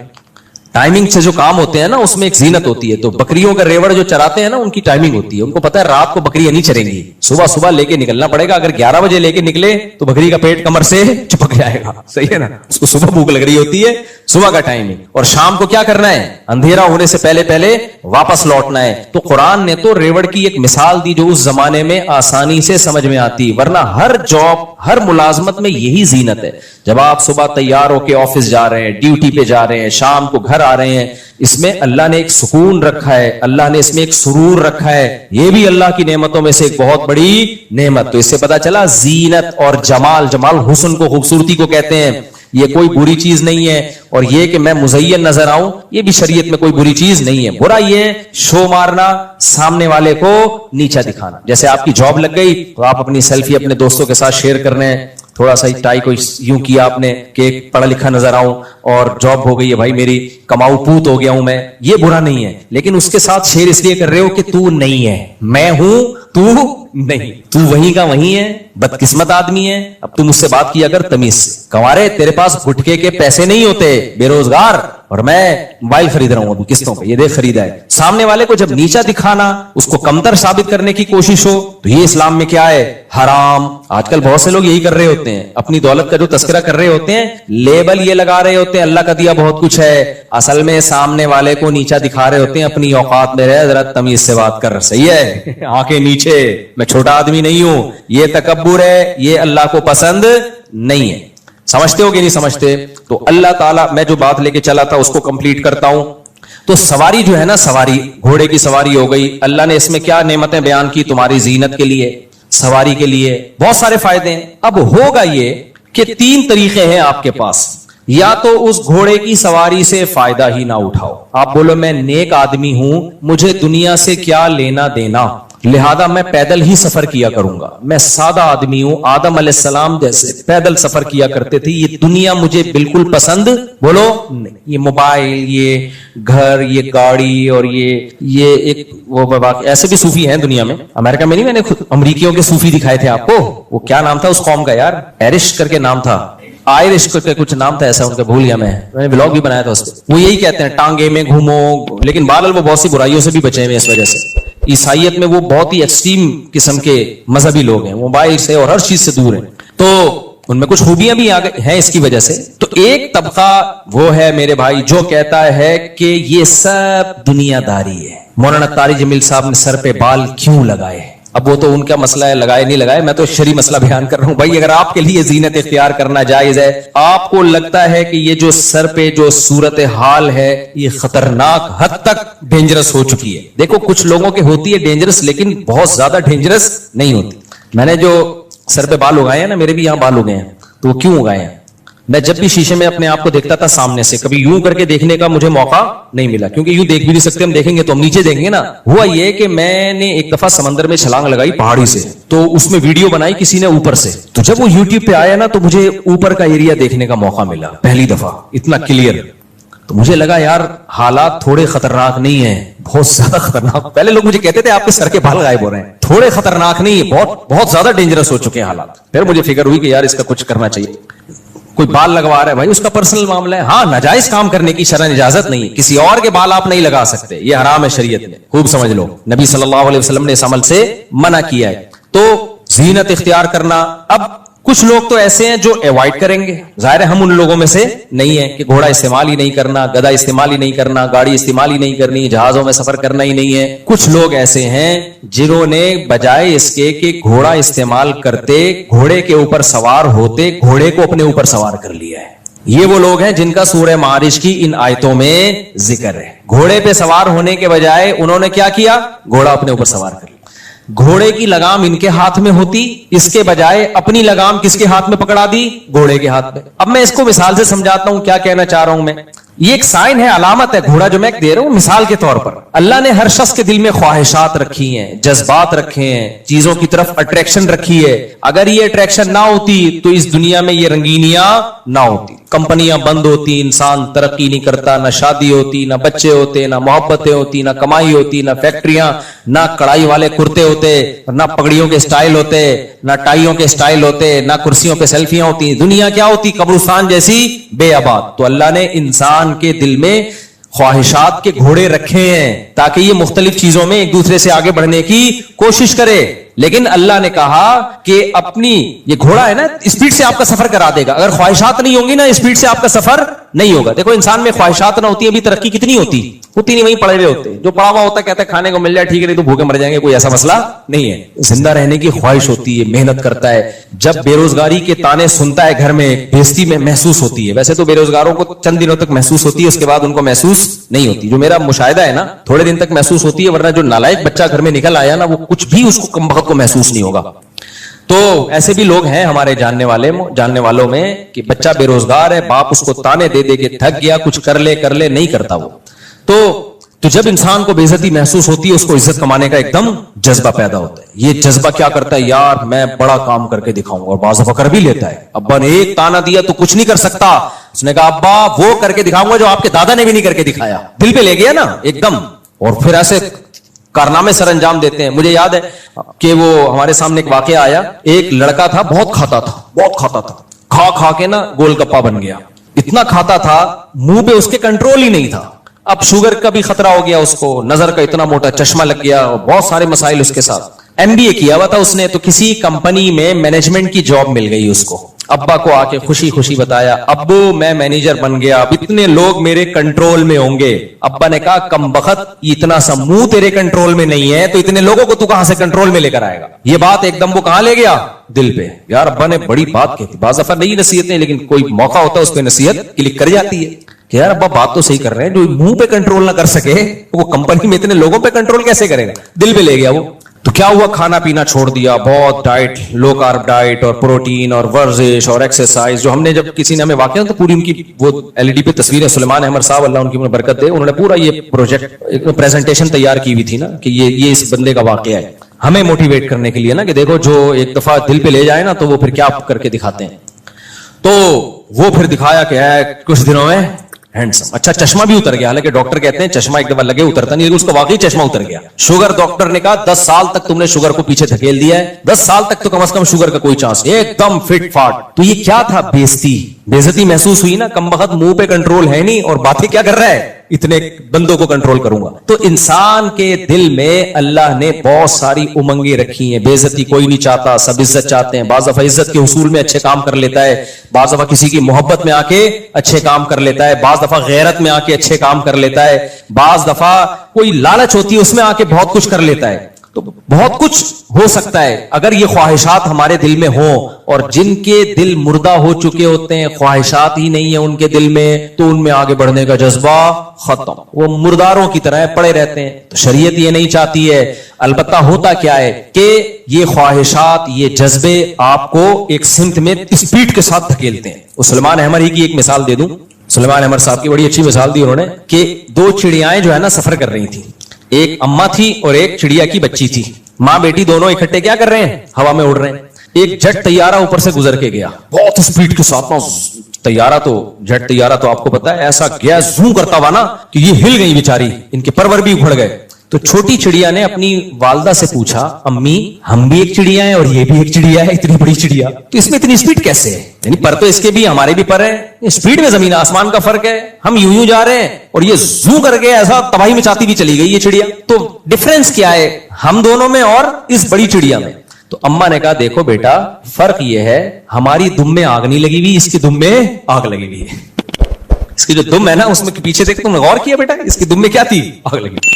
ٹائمنگ سے جو کام ہوتے ہیں نا، اس میں ایک زینت ہوتی ہے. تو بکریوں کا ریوڑ جو چراتے ہیں نا، ان کی ٹائمنگ ہوتی ہے. ان کو پتا ہے رات کو بکریاں نہیں چریں گی، صبح صبح لے کے نکلنا پڑے گا. اگر 11 بجے لے کے نکلے تو بکری کا پیٹ کمر سے چپک جائے گا. صحیح ہے نا؟ اس کو صبح بھوک لگ رہی ہوتی ہے، صبح کا ٹائمنگ. اور شام کو کیا کرنا ہے؟ اندھیرا ہونے سے پہلے پہلے واپس لوٹنا ہے. تو قرآن نے تو ریوڑ کی ایک مثال دی جو اس زمانے میں آسانی سے سمجھ میں آتی. ورنہ ہر جاب، ہر ملازمت میں یہی زینت ہے. جب آپ صبح تیار ہو کے آفس جا رہے ہیں، ڈیوٹی پہ جا رہے ہیں، شام کو گھر آ رہے ہیں، اس میں اللہ نے ایک سکون رکھا ہے، اللہ نے اس میں ایک سرور رکھا ہے. یہ بھی اللہ کی نعمتوں میں سے ایک بہت بڑی نعمت. تو اس سے پتا چلا زینت اور جمال حسن کو، خوبصورتی کو کہتے ہیں. یہ کوئی بری چیز نہیں ہے. اور یہ کہ میں مزین نظر آؤں، یہ بھی شریعت میں کوئی بری چیز نہیں ہے. برا یہ شو مارنا، سامنے والے کو نیچا دکھانا. جیسے آپ کی جاب لگ گئی تو آپ اپنی سیلفی اپنے دوستوں کے ساتھ شیئر کر رہے ہیں، تھوڑا سا ٹائی کو یوں کیا آپ نے کہ پڑھا لکھا نظر آؤں، اور جاب ہو گئی ہے بھائی میری، کماؤ پوت ہو گیا ہوں میں. یہ برا نہیں ہے، لیکن اس کے ساتھ شیئر اس لیے کر رہے ہو کہ تو نہیں ہے، میں ہوں، تو نہیں، تو وہیں کا وہیں ہے، بدقسمت آدمی ہے. اب تم مجھ سے بات کیا اگر تمیز سے. کنوارے تیرے پاس گٹکے کے پیسے نہیں ہوتے، بے روزگار، اور میں موبائل خرید رہا ہوں ابھی قسطوں پہ، یہ دیکھ خریدا ہے. سامنے والے کو جب نیچا دکھانا، اس کو کمتر ثابت کرنے کی کوشش ہو، تو یہ اسلام میں کیا ہے؟ حرام. آج کل بہت سے لوگ یہی کر رہے ہوتے ہیں، اپنی دولت کا جو تذکرہ کر رہے ہوتے ہیں، لیبل یہ لگا رہے ہوتے ہیں اللہ کا دیا بہت کچھ ہے، اصل میں سامنے والے کو نیچا دکھا رہے ہوتے ہیں. اپنی اوقات میں رہ، ذرا تمیز سے بات کر. صحیح ہے؟ آنکھیں نیچے، میں چھوٹا آدمی نہیں ہوں. یہ تکبر ہے، یہ اللہ کو پسند نہیں ہے. سمجھتے ہو کہ نہیں سمجھتے؟ تو اللہ تعالیٰ، میں جو بات لے کے چلا تھا اس کو کمپلیٹ کرتا ہوں. تو سواری جو ہے نا، سواری، گھوڑے کی سواری ہو گئی. اللہ نے اس میں کیا نعمتیں بیان کی؟ تمہاری زینت کے لیے، سواری کے لیے بہت سارے فائدے ہیں. اب ہوگا یہ کہ 3 طریقے ہیں آپ کے پاس. یا تو اس گھوڑے کی سواری سے فائدہ ہی نہ اٹھاؤ. آپ بولو میں نیک آدمی ہوں، مجھے دنیا سے کیا لینا دینا، لہذا میں پیدل ہی سفر کیا کروں گا. میں سادہ آدمی ہوں، آدم علیہ السلام جیسے پیدل سفر کیا کرتے تھے. یہ دنیا مجھے بالکل پسند بولو نہیں. یہ موبائل، یہ گھر، یہ گاڑی، اور یہ ایک وہ ایسے بھی صوفی ہیں دنیا میں. امریکہ میں نہیں، میں نے خود امریکیوں کے صوفی دکھائے تھے آپ کو. وہ کیا نام تھا اس قوم کا یار؟ ایرش کر کے نام تھا، آئرش کر کے کچھ نام تھا ایسا ان کا، بھول گیا میں نے ولاگ بھی بنایا تھا اس پہ. وہ یہی کہتے ہیں ٹانگے میں گھومو. لیکن بہرحال وہ بہت سی برائیوں سے بھی بچے ہوئے اس وجہ سے. عیسائیت میں وہ بہت ہی ایکسٹریم قسم کے مذہبی لوگ ہیں، موبائل سے اور ہر چیز سے دور ہیں. تو ان میں کچھ خوبیاں بھی ہیں اس کی وجہ سے. تو ایک طبقہ وہ ہے میرے بھائی جو کہتا ہے کہ یہ سب دنیا داری ہے. مولانا طارق جمیل صاحب نے سر پہ بال کیوں لگائے؟ اب وہ تو ان کا مسئلہ ہے، لگائے نہیں لگائے. میں تو شرعی مسئلہ بیان کر رہا ہوں. بھائی اگر آپ کے لیے زینت اختیار کرنا جائز ہے، آپ کو لگتا ہے کہ یہ جو سر پہ جو صورت حال ہے یہ خطرناک حد تک ڈینجرس ہو چکی ہے. دیکھو کچھ لوگوں کے ہوتی ہے ڈینجرس، لیکن بہت زیادہ ڈینجرس نہیں ہوتی. میں نے جو سر پہ بال اگائے ہیں نا، میرے بھی یہاں بال اگائے ہیں. تو وہ کیوں اگائے ہیں؟ میں جب بھی شیشے میں اپنے آپ کو دیکھتا تھا سامنے سے، کبھی یوں کر کے دیکھنے کا مجھے موقع نہیں ملا، کیونکہ یوں دیکھ بھی نہیں سکتے، ہم دیکھیں گے تو ہم نیچے دیکھیں گے نا۔ ہوا یہ کہ میں نے ایک دفعہ سمندر میں چھلانگ لگائی پہاڑی سے، تو اس میں ویڈیو بنائی کسی نے اوپر سے، تو جب وہ یوٹیوب پہ آیا نا تو مجھے اوپر کا ایریا دیکھنے کا موقع ملا پہلی دفعہ اتنا کلیئر، تو مجھے لگا یار حالات تھوڑے خطرناک نہیں ہیں، بہت زیادہ خطرناک۔ پہلے لوگ مجھے کہتے تھے آپ کے سر کے بال غائب ہو رہے ہیں، تھوڑے خطرناک نہیں، بہت زیادہ ڈینجرس ہو چکے ہیں حالات۔ پھر مجھے فکر ہوئی کہ یار اس کا کچھ کرنا چاہیے۔ کوئی بال لگوا رہا ہے بھائی، اس کا پرسنل معاملہ ہے، ہاں ناجائز کام کرنے کی شرعاً اجازت نہیں، کسی اور کے بال آپ نہیں لگا سکتے، یہ حرام ہے شریعت میں، خوب سمجھ لو، نبی صلی اللہ علیہ وسلم نے اس عمل سے منع کیا ہے۔ تو زینت اختیار کرنا، اب کچھ لوگ تو ایسے ہیں جو ایوائڈ کریں گے، ظاہر ہے ہم ان لوگوں میں سے نہیں ہیں کہ گھوڑا استعمال ہی نہیں کرنا، گدھا استعمال ہی نہیں کرنا، گاڑی استعمال ہی نہیں کرنی، جہازوں میں سفر کرنا ہی نہیں ہے۔ کچھ لوگ ایسے ہیں جنہوں نے بجائے اس کے کہ گھوڑا استعمال کرتے، گھوڑے کے اوپر سوار ہوتے، گھوڑے کو اپنے اوپر سوار کر لیا ہے۔ یہ وہ لوگ ہیں جن کا سورہ معارج کی ان آیتوں میں ذکر ہے، گھوڑے پہ سوار ہونے کے بجائے انہوں نے کیا کیا، گھوڑا اپنے اوپر سوار کر لیا۔ گھوڑے کی لگام ان کے ہاتھ میں ہوتی، اس کے بجائے اپنی لگام کس کے ہاتھ میں پکڑا دی، گھوڑے کے ہاتھ میں۔ اب میں اس کو مثال سے سمجھاتا ہوں کیا کہنا چاہ رہا ہوں میں۔ یہ ایک سائن ہے، علامت ہے، گھوڑا جو میں دے رہا ہوں مثال کے طور پر۔ اللہ نے ہر شخص کے دل میں خواہشات رکھی ہیں، جذبات رکھے ہیں، چیزوں کی طرف اٹریکشن رکھی ہے۔ اگر یہ اٹریکشن نہ ہوتی تو اس دنیا میں یہ رنگینیاں نہ ہوتی، کمپنیاں بند ہوتی، انسان ترقی نہیں کرتا، نہ شادی ہوتی، نہ بچے ہوتے، نہ محبتیں ہوتی، نہ کمائی ہوتی، نہ فیکٹریاں، نہ کڑائی والے کرتے ہوتے، نہ پگڑیوں کے سٹائل ہوتے، نہ ٹائیوں کے سٹائل ہوتے، نہ کرسیوں پہ سیلفیاں ہوتی، دنیا کیا ہوتی، قبرستان جیسی بے آباد۔ تو اللہ نے انسان کے دل میں خواہشات کے گھوڑے رکھے ہیں تاکہ یہ مختلف چیزوں میں ایک دوسرے سے آگے بڑھنے کی کوشش کرے، لیکن اللہ نے کہا کہ اپنی یہ گھوڑا ہے نا، اسپیڈ سے آپ کا سفر کرا دے گا، اگر خواہشات نہیں ہوں گی نا اسپیڈ سے آپ کا سفر نہیں ہوگا۔ دیکھو انسان میں خواہشات نہ ہوتی، ابھی ترقی کتنی ہوتی نہیں، وہیں پڑے ہوئے ہوتے، جو پڑا ہوا ہوتا کہتا ہے کھانے کو مل جائے ٹھیک ہے، نہیں تو بھوکے مر جائیں گے، کوئی ایسا مسئلہ نہیں ہے۔ زندہ رہنے کی خواہش ہوتی ہے، محنت کرتا ہے، جب بے روزگاری کے تانے سنتا ہے گھر میں، بےزتی میں محسوس ہوتی ہے۔ ویسے تو بے روزگاروں کو چند دنوں تک محسوس ہوتی ہے، اس کے بعد ان کو محسوس نہیں ہوتی، جو میرا مشاہدہ ہے نا تھوڑے دن تک محسوس ہوتی ہے، ورنہ جو نالائق بچہ گھر میں نکل آیا نا وہ کچھ بھی اس کو کم وقت کو محسوس نہیں ہوگا۔ تو ایسے بھی لوگ ہیں ہمارے جاننے والوں میں کہ بچہ بے روزگار ہے، باپ اس کو تانے دے دے کے تھک گیا، کچھ کر لے نہیں کرتا وہ۔ تو جب انسان کو بے عزتی محسوس ہوتی ہے، اس کو عزت کمانے کا ایک دم جذبہ پیدا ہوتا ہے۔ یہ جذبہ کیا کرتا ہے، یار میں بڑا کام کر کے دکھاؤں گا، اور بعض دفعہ کر بھی لیتا ہے۔ ابا نے ایک تانا دیا تو کچھ نہیں کر سکتا، اس نے کہا ابا وہ کر کے دکھاؤں گا جو آپ کے دادا نے بھی نہیں کر کے دکھایا، دل پہ لے گیا نا ایک دم، اور پھر ایسے کارنامے سر انجام دیتے ہیں۔ مجھے یاد ہے کہ وہ ہمارے سامنے ایک واقعہ آیا، ایک لڑکا تھا، بہت کھاتا تھا، کھا کے نا گول گپا بن گیا، اتنا کھاتا تھا منہ پہ اس کے کنٹرول ہی نہیں تھا۔ اب شوگر کا بھی خطرہ ہو گیا اس کو، نظر کا اتنا موٹا چشمہ لگ گیا، اور بہت سارے مسائل اس کے ساتھ۔ MBA کیا ہوا تھا اس نے، تو کسی کمپنی میں مینجمنٹ کی جاب مل گئی اس کو۔ ابا کو آ کے خوشی بتایا، ابو میں مینیجر بن گیا، اب اتنے لوگ میرے کنٹرول میں ہوں گے۔ ابا نے کہا کم بخت، اتنا سا منہ تیرے کنٹرول میں نہیں ہے تو اتنے لوگوں کو تو کہاں سے کنٹرول میں لے کر آئے گا۔ یہ بات ایک دم وہ کہاں لے گیا، دل پہ۔ یار ابا نے بڑی بات کہی، بعض دفعہ نہیں نصیحتیں، لیکن کوئی موقع ہوتا ہے اس پہ نصیحت کلک کر جاتی ہے کہ یار ابا بات تو صحیح کر رہے ہیں، جو منہ پہ کنٹرول نہ کر سکے وہ کمپنی میں اتنے لوگوں پہ کنٹرول کیسے کرے گا، دل پہ لے گیا وہ۔ تو کیا ہوا، کھانا پینا چھوڑ دیا، بہت ڈائٹ، لو کارب ڈائٹ اور پروٹین اور ورزش اور ایکسرسائز، جو ہم نے جب کسی نے ہمیں واقعہ تو پوری ان کی وہ LED پہ تصویریں، سلیمان احمد صاحب اللہ ان کی برکت دے، انہوں نے پورا یہ پروجیکٹ پریزنٹیشن تیار کی ہوئی تھی نا کہ یہ اس بندے کا واقعہ ہے، ہمیں موٹیویٹ کرنے کے لیے نا کہ دیکھو جو ایک دفعہ دل پہ لے جائے نا تو وہ پھر کیا کر کے دکھاتے ہیں۔ تو وہ پھر دکھایا کہ ہے کچھ دنوں میں ہینڈسم، اچھا چشمہ بھی اتر گیا، حالانکہ ڈاکٹر کہتے ہیں چشمہ ایک دفعہ لگے اترتا نہیں، لیکن اس کا واقعی چشمہ اتر گیا۔ شوگر ڈاکٹر نے کہا 10 سال تک تم نے شوگر کو پیچھے دھکیل دیا ہے، 10 سال تک تو کم از کم شوگر کا کوئی چانس نہیں، ایک دم فٹ فاٹ۔ تو یہ کیا تھا، بےزتی محسوس ہوئی نا، کم بخت منہ پہ کنٹرول ہے نہیں اور باتیں کیا کر رہا ہے، اتنے بندوں کو کنٹرول کروں گا۔ تو انسان کے دل میں اللہ نے بہت ساری امنگیں رکھی ہیں، بے عزتی کوئی نہیں چاہتا، سب عزت چاہتے ہیں۔ بعض دفعہ عزت کے حصول میں اچھے کام کر لیتا ہے، بعض دفعہ کسی کی محبت میں آ کے اچھے کام کر لیتا ہے، بعض دفعہ غیرت میں آ کے اچھے کام کر لیتا ہے، بعض دفعہ کوئی لالچ ہوتی ہے اس میں آ کے بہت کچھ کر لیتا ہے۔ تو بہت کچھ ہو سکتا ہے اگر یہ خواہشات ہمارے دل میں ہوں, اور جن کے دل مردہ ہو چکے ہوتے ہیں, خواہشات ہی نہیں ہے ان کے دل میں, تو ان میں آگے بڑھنے کا جذبہ ختم, وہ مرداروں کی طرح پڑے رہتے ہیں. تو شریعت یہ نہیں چاہتی ہے. البتہ ہوتا کیا ہے کہ یہ خواہشات, یہ جذبے آپ کو ایک سمت میں اسپیڈ کے ساتھ دھکیلتے ہیں. سلیمان احمد ہی کی ایک مثال دے دوں. سلیمان احمد صاحب کی بڑی اچھی مثال دی انہوں نے کہ دو چڑیائیں جو ہے نا سفر کر رہی تھی, ایک اماں تھی اور ایک چڑیا کی بچی تھی. ماں بیٹی دونوں اکٹھے کیا کر رہے ہیں, ہوا میں اڑ رہے ہیں. ایک جٹ طیارہ اوپر سے گزر کے گیا بہت اسپیڈ کے ساتھ. طیارہ تو جٹ طیارہ تو آپ کو پتا ہے ایسا گیا زوم کرتا ہوا نا کہ یہ ہل گئی بیچاری, ان کے پرور بھی اکھڑ گئے. تو چھوٹی چڑیا نے اپنی والدہ سے پوچھا, امی ہم بھی ایک چڑیا ہیں اور یہ بھی ایک چڑیا ہے, اتنی بڑی چڑیا, تو اس میں اتنی اسپیڈ کیسے ہے؟ یعنی پر تو اس کے بھی ہمارے بھی پر ہے, اسپیڈ میں زمین آسمان کا فرق ہے. ہم یوں جا رہے ہیں اور یہ زو کر کے ایسا تباہی مچاتی ہوئی چلی گئی یہ چڑیا. تو ڈفرنس کیا ہے ہم دونوں میں اور اس بڑی چڑیا میں؟ تو اما نے کہا دیکھو بیٹا, فرق یہ ہے ہماری دم میں آگ نہیں لگی ہوئی, اس کی دم میں آگ لگی ہوئی ہے. اس کی جو دم ہے نا اس میں پیچھے دیکھ, تم نے غور کیا بیٹا اس کی دم میں کیا تھی؟ آگ لگی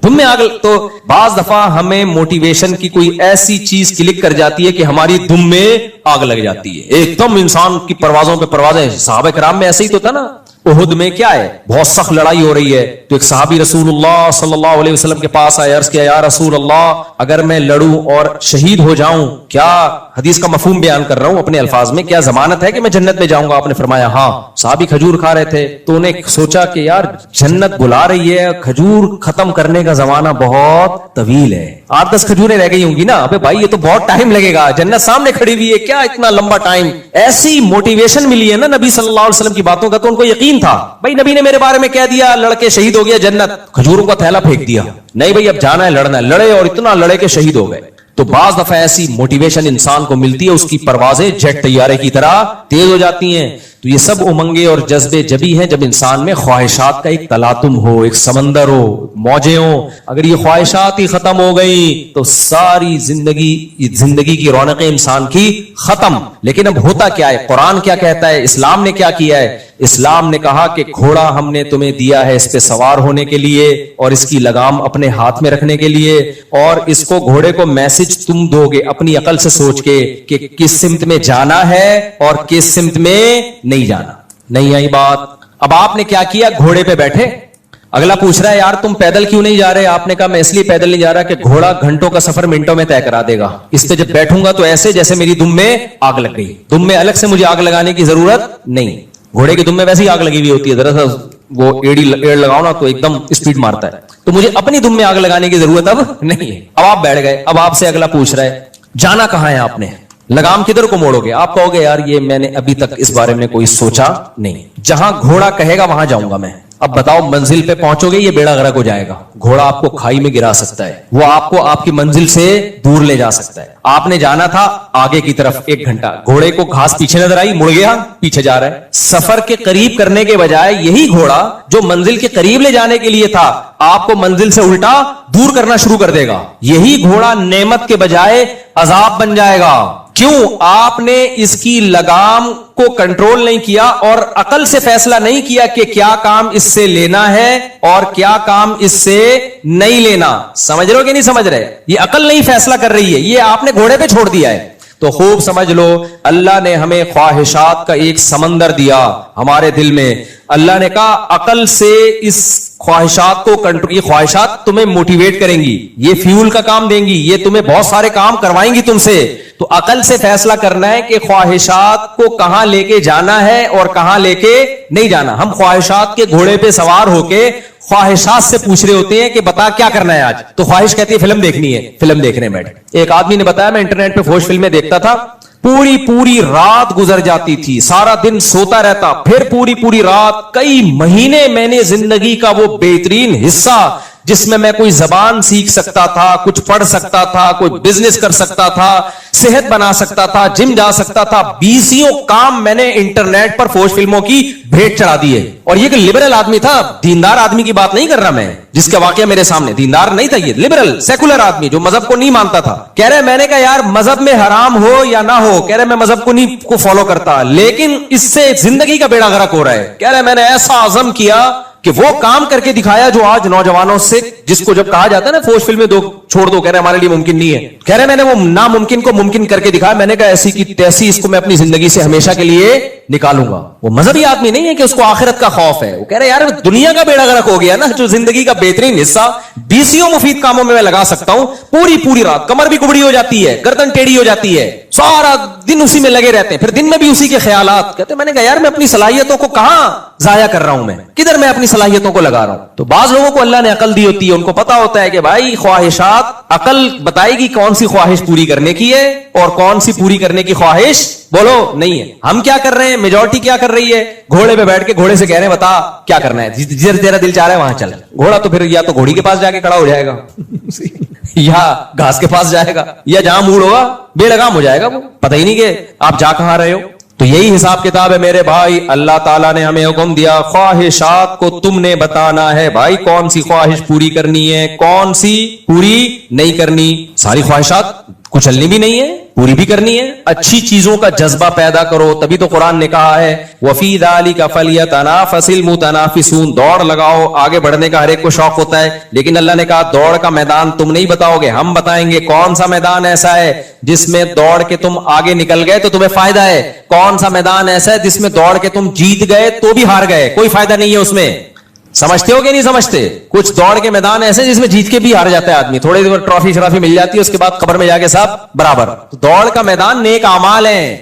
تم میں آگ. تو بعض دفعہ ہمیں موٹیویشن کی کوئی ایسی چیز کلک کر جاتی ہے کہ ہماری دم میں آگ لگ جاتی ہے, ایک دم انسان کی پروازوں پہ پروازیں. صحابہ کرام میں ایسے ہی تو تھا نا. احد میں کیا ہے, بہت سخت لڑائی ہو رہی ہے, تو ایک صحابی رسول اللہ صلی اللہ علیہ وسلم کے پاس آئے, عرض کیا یا رسول اللہ اگر میں لڑوں اور شہید ہو جاؤں, کیا, حدیث کا مفہوم بیان کر رہا ہوں اپنے الفاظ میں, کیا ضمانت ہے کہ میں جنت میں جاؤں گا؟ آپ نے فرمایا ہاں. صحابی کھجور کھا رہے تھے تو انہیں سوچا کہ یار جنت بلا رہی ہے, کھجور ختم کرنے کا زمانہ بہت طویل ہے, 8-10 کھجوریں رہ گئی ہوں گی نا. ابے بھائی یہ تو بہت ٹائم لگے گا, جنت سامنے کھڑی ہوئی ہے, کیا اتنا لمبا ٹائم؟ ایسی موٹیویشن ملی ہے نا نبی صلی اللہ علیہ وسلم کی باتوں کا, تو ان کو یقین تھا بھائی نبی نے میرے بارے میں کہہ دیا لڑکے شہید ہو گیا جنت, کھجوروں کا تھیلا پھینک دیا, نہیں بھائی اب جانا ہے لڑنا ہے, لڑے اور اتنا لڑے کہ شہید ہو گئے. تو بعض دفعہ ایسی موٹیویشن انسان کو ملتی ہے, اس کی پروازیں جیٹ طیارے کی طرح تیز ہو جاتی ہیں. تو یہ سب امنگیں اور جذبے جبھی ہیں جب انسان میں خواہشات کا ایک تلاطم ہو, ایک سمندر ہو, موجیں ہوں. اگر یہ خواہشات ہی ختم ہو گئی تو ساری زندگی کی رونقیں انسان کی ختم. لیکن اب ہوتا کیا ہے, قرآن کیا کہتا ہے, اسلام نے کیا کیا ہے؟ اسلام نے کہا کہ گھوڑا ہم نے تمہیں دیا ہے اس پہ سوار ہونے کے لیے اور اس کی لگام اپنے ہاتھ میں رکھنے کے لیے, اور اس کو گھوڑے کو میسج تم دو گے اپنی عقل سے سوچ کے کہ کس سمت میں جانا ہے اور کس سمت میں نہیں جانا. نہیں آئی بات؟ اب آپ نے کیا کیا, گھوڑے پہ بیٹھے. اگلا پوچھ رہا ہے یار تم پیدل کیوں نہیں جا رہے؟ آپ نے کہا میں اس لیے پیدل نہیں جا رہا کہ گھوڑا گھنٹوں کا سفر منٹوں میں طے کرا دے گا, اس پہ جب بیٹھوں گا تو ایسے جیسے میری دم میں آگ لگ گئی. دم میں الگ سے مجھے آگ لگانے کی ضرورت نہیں, گھوڑے کی دم میں ویسے ہی آگ لگی ہوئی ہوتی ہے, دراصل وہ ایڑ لگاؤ نا تو ایک دم اسپیڈ مارتا ہے, تو مجھے اپنی دم میں آگ لگانے کی ضرورت اب نہیں ہے. اب آپ بیٹھ گئے, اب آپ سے اگلا پوچھ رہا ہے جانا کہاں ہے, آپ نے لگام کدھر کو موڑو گے؟ آپ کہو گے یار یہ میں نے ابھی تک اس بارے میں کوئی سوچا نہیں, جہاں گھوڑا کہے گا وہاں جاؤں گا میں. اب بتاؤ منزل پہ پہنچو گے یہ بیڑا غرق ہو جائے گا, گھوڑا آپ کو کھائی میں گرا سکتا ہے, وہ آپ کو آپ کی منزل سے دور لے جا سکتا ہے. آپ نے جانا تھا آگے کی طرف 1 گھنٹہ, گھوڑے کو گھاس پیچھے نظر آئی, مڑ گیا پیچھے جا رہا ہے. سفر کے قریب کرنے کے بجائے یہی گھوڑا جو منزل کے قریب لے جانے کے لیے تھا آپ کو منزل سے الٹا دور کرنا شروع کر دے گا. یہی گھوڑا نعمت کے بجائے عذاب بن جائے گا. کیوں؟ آپ نے اس کی لگام کو کنٹرول نہیں کیا اور عقل سے فیصلہ نہیں کیا کہ کیا کام اس سے لینا ہے اور کیا کام اس سے نہیں لینا. سمجھ رہے ہو کہ نہیں سمجھ رہے؟ یہ عقل نہیں فیصلہ کر رہی ہے, یہ آپ نے گھوڑے پہ چھوڑ دیا ہے. تو خوب سمجھ لو, اللہ نے ہمیں خواہشات کا ایک سمندر دیا ہمارے دل میں. اللہ نے کہا عقل سے اس خواہشات کو کنٹرول, یہ خواہشات تمہیں موٹیویٹ کریں گی, یہ فیول کا کام دیں گی, یہ تمہیں بہت سارے کام کروائیں گی تم سے. تو عقل سے فیصلہ کرنا ہے کہ خواہشات کو کہاں لے کے جانا ہے اور کہاں لے کے نہیں جانا. ہم خواہشات کے گھوڑے پہ سوار ہو کے خواہشات سے پوچھ رہے ہوتے ہیں کہ بتا کیا کرنا ہے آج, تو خواہش کہتی ہے فلم دیکھنی ہے, فلم دیکھنے بیٹھ. ایک آدمی نے بتایا میں انٹرنیٹ پہ فوش فلمیں دیکھتا تھا, پوری رات گزر جاتی تھی, سارا دن سوتا رہتا, پھر پوری رات, کئی مہینے میں نے زندگی کا وہ بہترین حصہ جس میں میں کوئی زبان سیکھ سکتا تھا, کچھ پڑھ سکتا تھا, کوئی بزنس کر سکتا تھا, صحت بنا سکتا تھا, جم جا سکتا تھا, 20 کام میں نے انٹرنیٹ پر فوش فلموں کی بھیٹ چڑھا دیے. اور یہ کہ لبرل آدمی تھا, دیندار آدمی کی بات نہیں کر رہا میں, جس کا واقعہ میرے سامنے دیندار نہیں تھا, یہ لبرل سیکولر آدمی جو مذہب کو نہیں مانتا تھا. کہہ رہے میں نے کہا یار مذہب میں حرام ہو یا نہ ہو, کہہ رہے میں مذہب کو نہیں فالو کرتا, لیکن اس سے زندگی کا بیڑا غرق ہو رہا ہے. کہہ رہے میں نے ایسا عزم کیا کہ وہ کام کر کے دکھایا جو آج نوجوانوں سے, جس کو جب کہا جاتا ہے نا فوج فلم میں دو چھوڑ دو, کہہ رہے ہمارے لیے ممکن نہیں ہے, کہہ رہے میں نے وہ ناممکن کو ممکن کر کے دکھایا. میں نے کہا ایسی کی تیسی اس کو میں اپنی زندگی سے ہمیشہ کے لیے نکالوں گا. وہ مذہبی آدمی نہیں ہے کہ اس کو آخرت کا خوف ہے, وہ کہہ رہے یار دنیا کا بیڑا غرق ہو گیا نا, جو زندگی کا بہترین حصہ 20 مفید کاموں میں لگا سکتا ہوں, پوری رات کمر بھی کبڑی ہو جاتی ہے, گردن ٹیڑھی ہو جاتی ہے, سارا دن اسی میں لگے رہتے ہیں, پھر دن میں بھی اسی کے خیالات. کہتے میں نے کہا یار میں اپنی صلاحیتوں کو کہاں ضائع کر رہا ہوں, میں کدھر میں اپنی صلاحیتوں کو لگا رہا ہوں. تو بعض لوگوں کو اللہ نے عقل دی ہوتی ہے, ان کو پتا ہوتا ہے کہ بھائی خواہشات, عقل بتائے گی کون سی خواہش پوری کرنے کی ہے اور کون سی پوری کرنے کی خواہش بولو نہیں ہے. ہم کیا کر رہے ہیں, میجورٹی کیا کر رہی ہے, گھوڑے پہ بیٹھ کے گھوڑے سے کہہ رہے ہیں بتا کیا کرنا ہے, جدھر تیرا دل چاہ رہا ہے وہاں چل. گھوڑا تو پھر یا تو گھوڑی کے پاس جا کے کھڑا ہو جائے گا یا گھاس کے پاس جائے گا, یا جہاں موڑ ہوگا بے لگام ہو جائے گا, وہ پتہ ہی نہیں کہ آپ جا کہاں رہے ہو. تو یہی حساب کتاب ہے میرے بھائی. اللہ تعالیٰ نے ہمیں حکم دیا خواہشات کو تم نے بتانا ہے بھائی, کون سی خواہش پوری کرنی ہے, کون سی پوری نہیں کرنی. ساری خواہشات کچلنی بھی نہیں ہے, پوری بھی کرنی ہے. اچھی چیزوں کا جذبہ پیدا کرو, تبھی تو قرآن نے کہا ہے وَفِي ذَلِكَ فَلْيَتَنَافَسِ الْمُتَنَافِسُونَ, دوڑ لگاؤ, آگے بڑھنے کا ہر ایک کو شوق ہوتا ہے, لیکن اللہ نے کہا دوڑ کا میدان تم نہیں بتاؤ گے, ہم بتائیں گے. کون سا میدان ایسا ہے جس میں دوڑ کے تم آگے نکل گئے تو تمہیں فائدہ ہے, کون سا میدان ایسا ہے جس میں دوڑ کے تم جیت گئے تو بھی ہار گئے, کوئی فائدہ نہیں ہے اس میں. سمجھتے ہو کہ نہیں سمجھتے؟ کچھ دوڑ کے میدان ایسے جس میں جیت کے بھی ہار جاتا ہے آدمی, تھوڑی دیر ٹرافی شرافی مل جاتی ہے, اس کے بعد قبر میں جا کے سب برابر. دوڑ کا میدان نیک اعمال ہیں,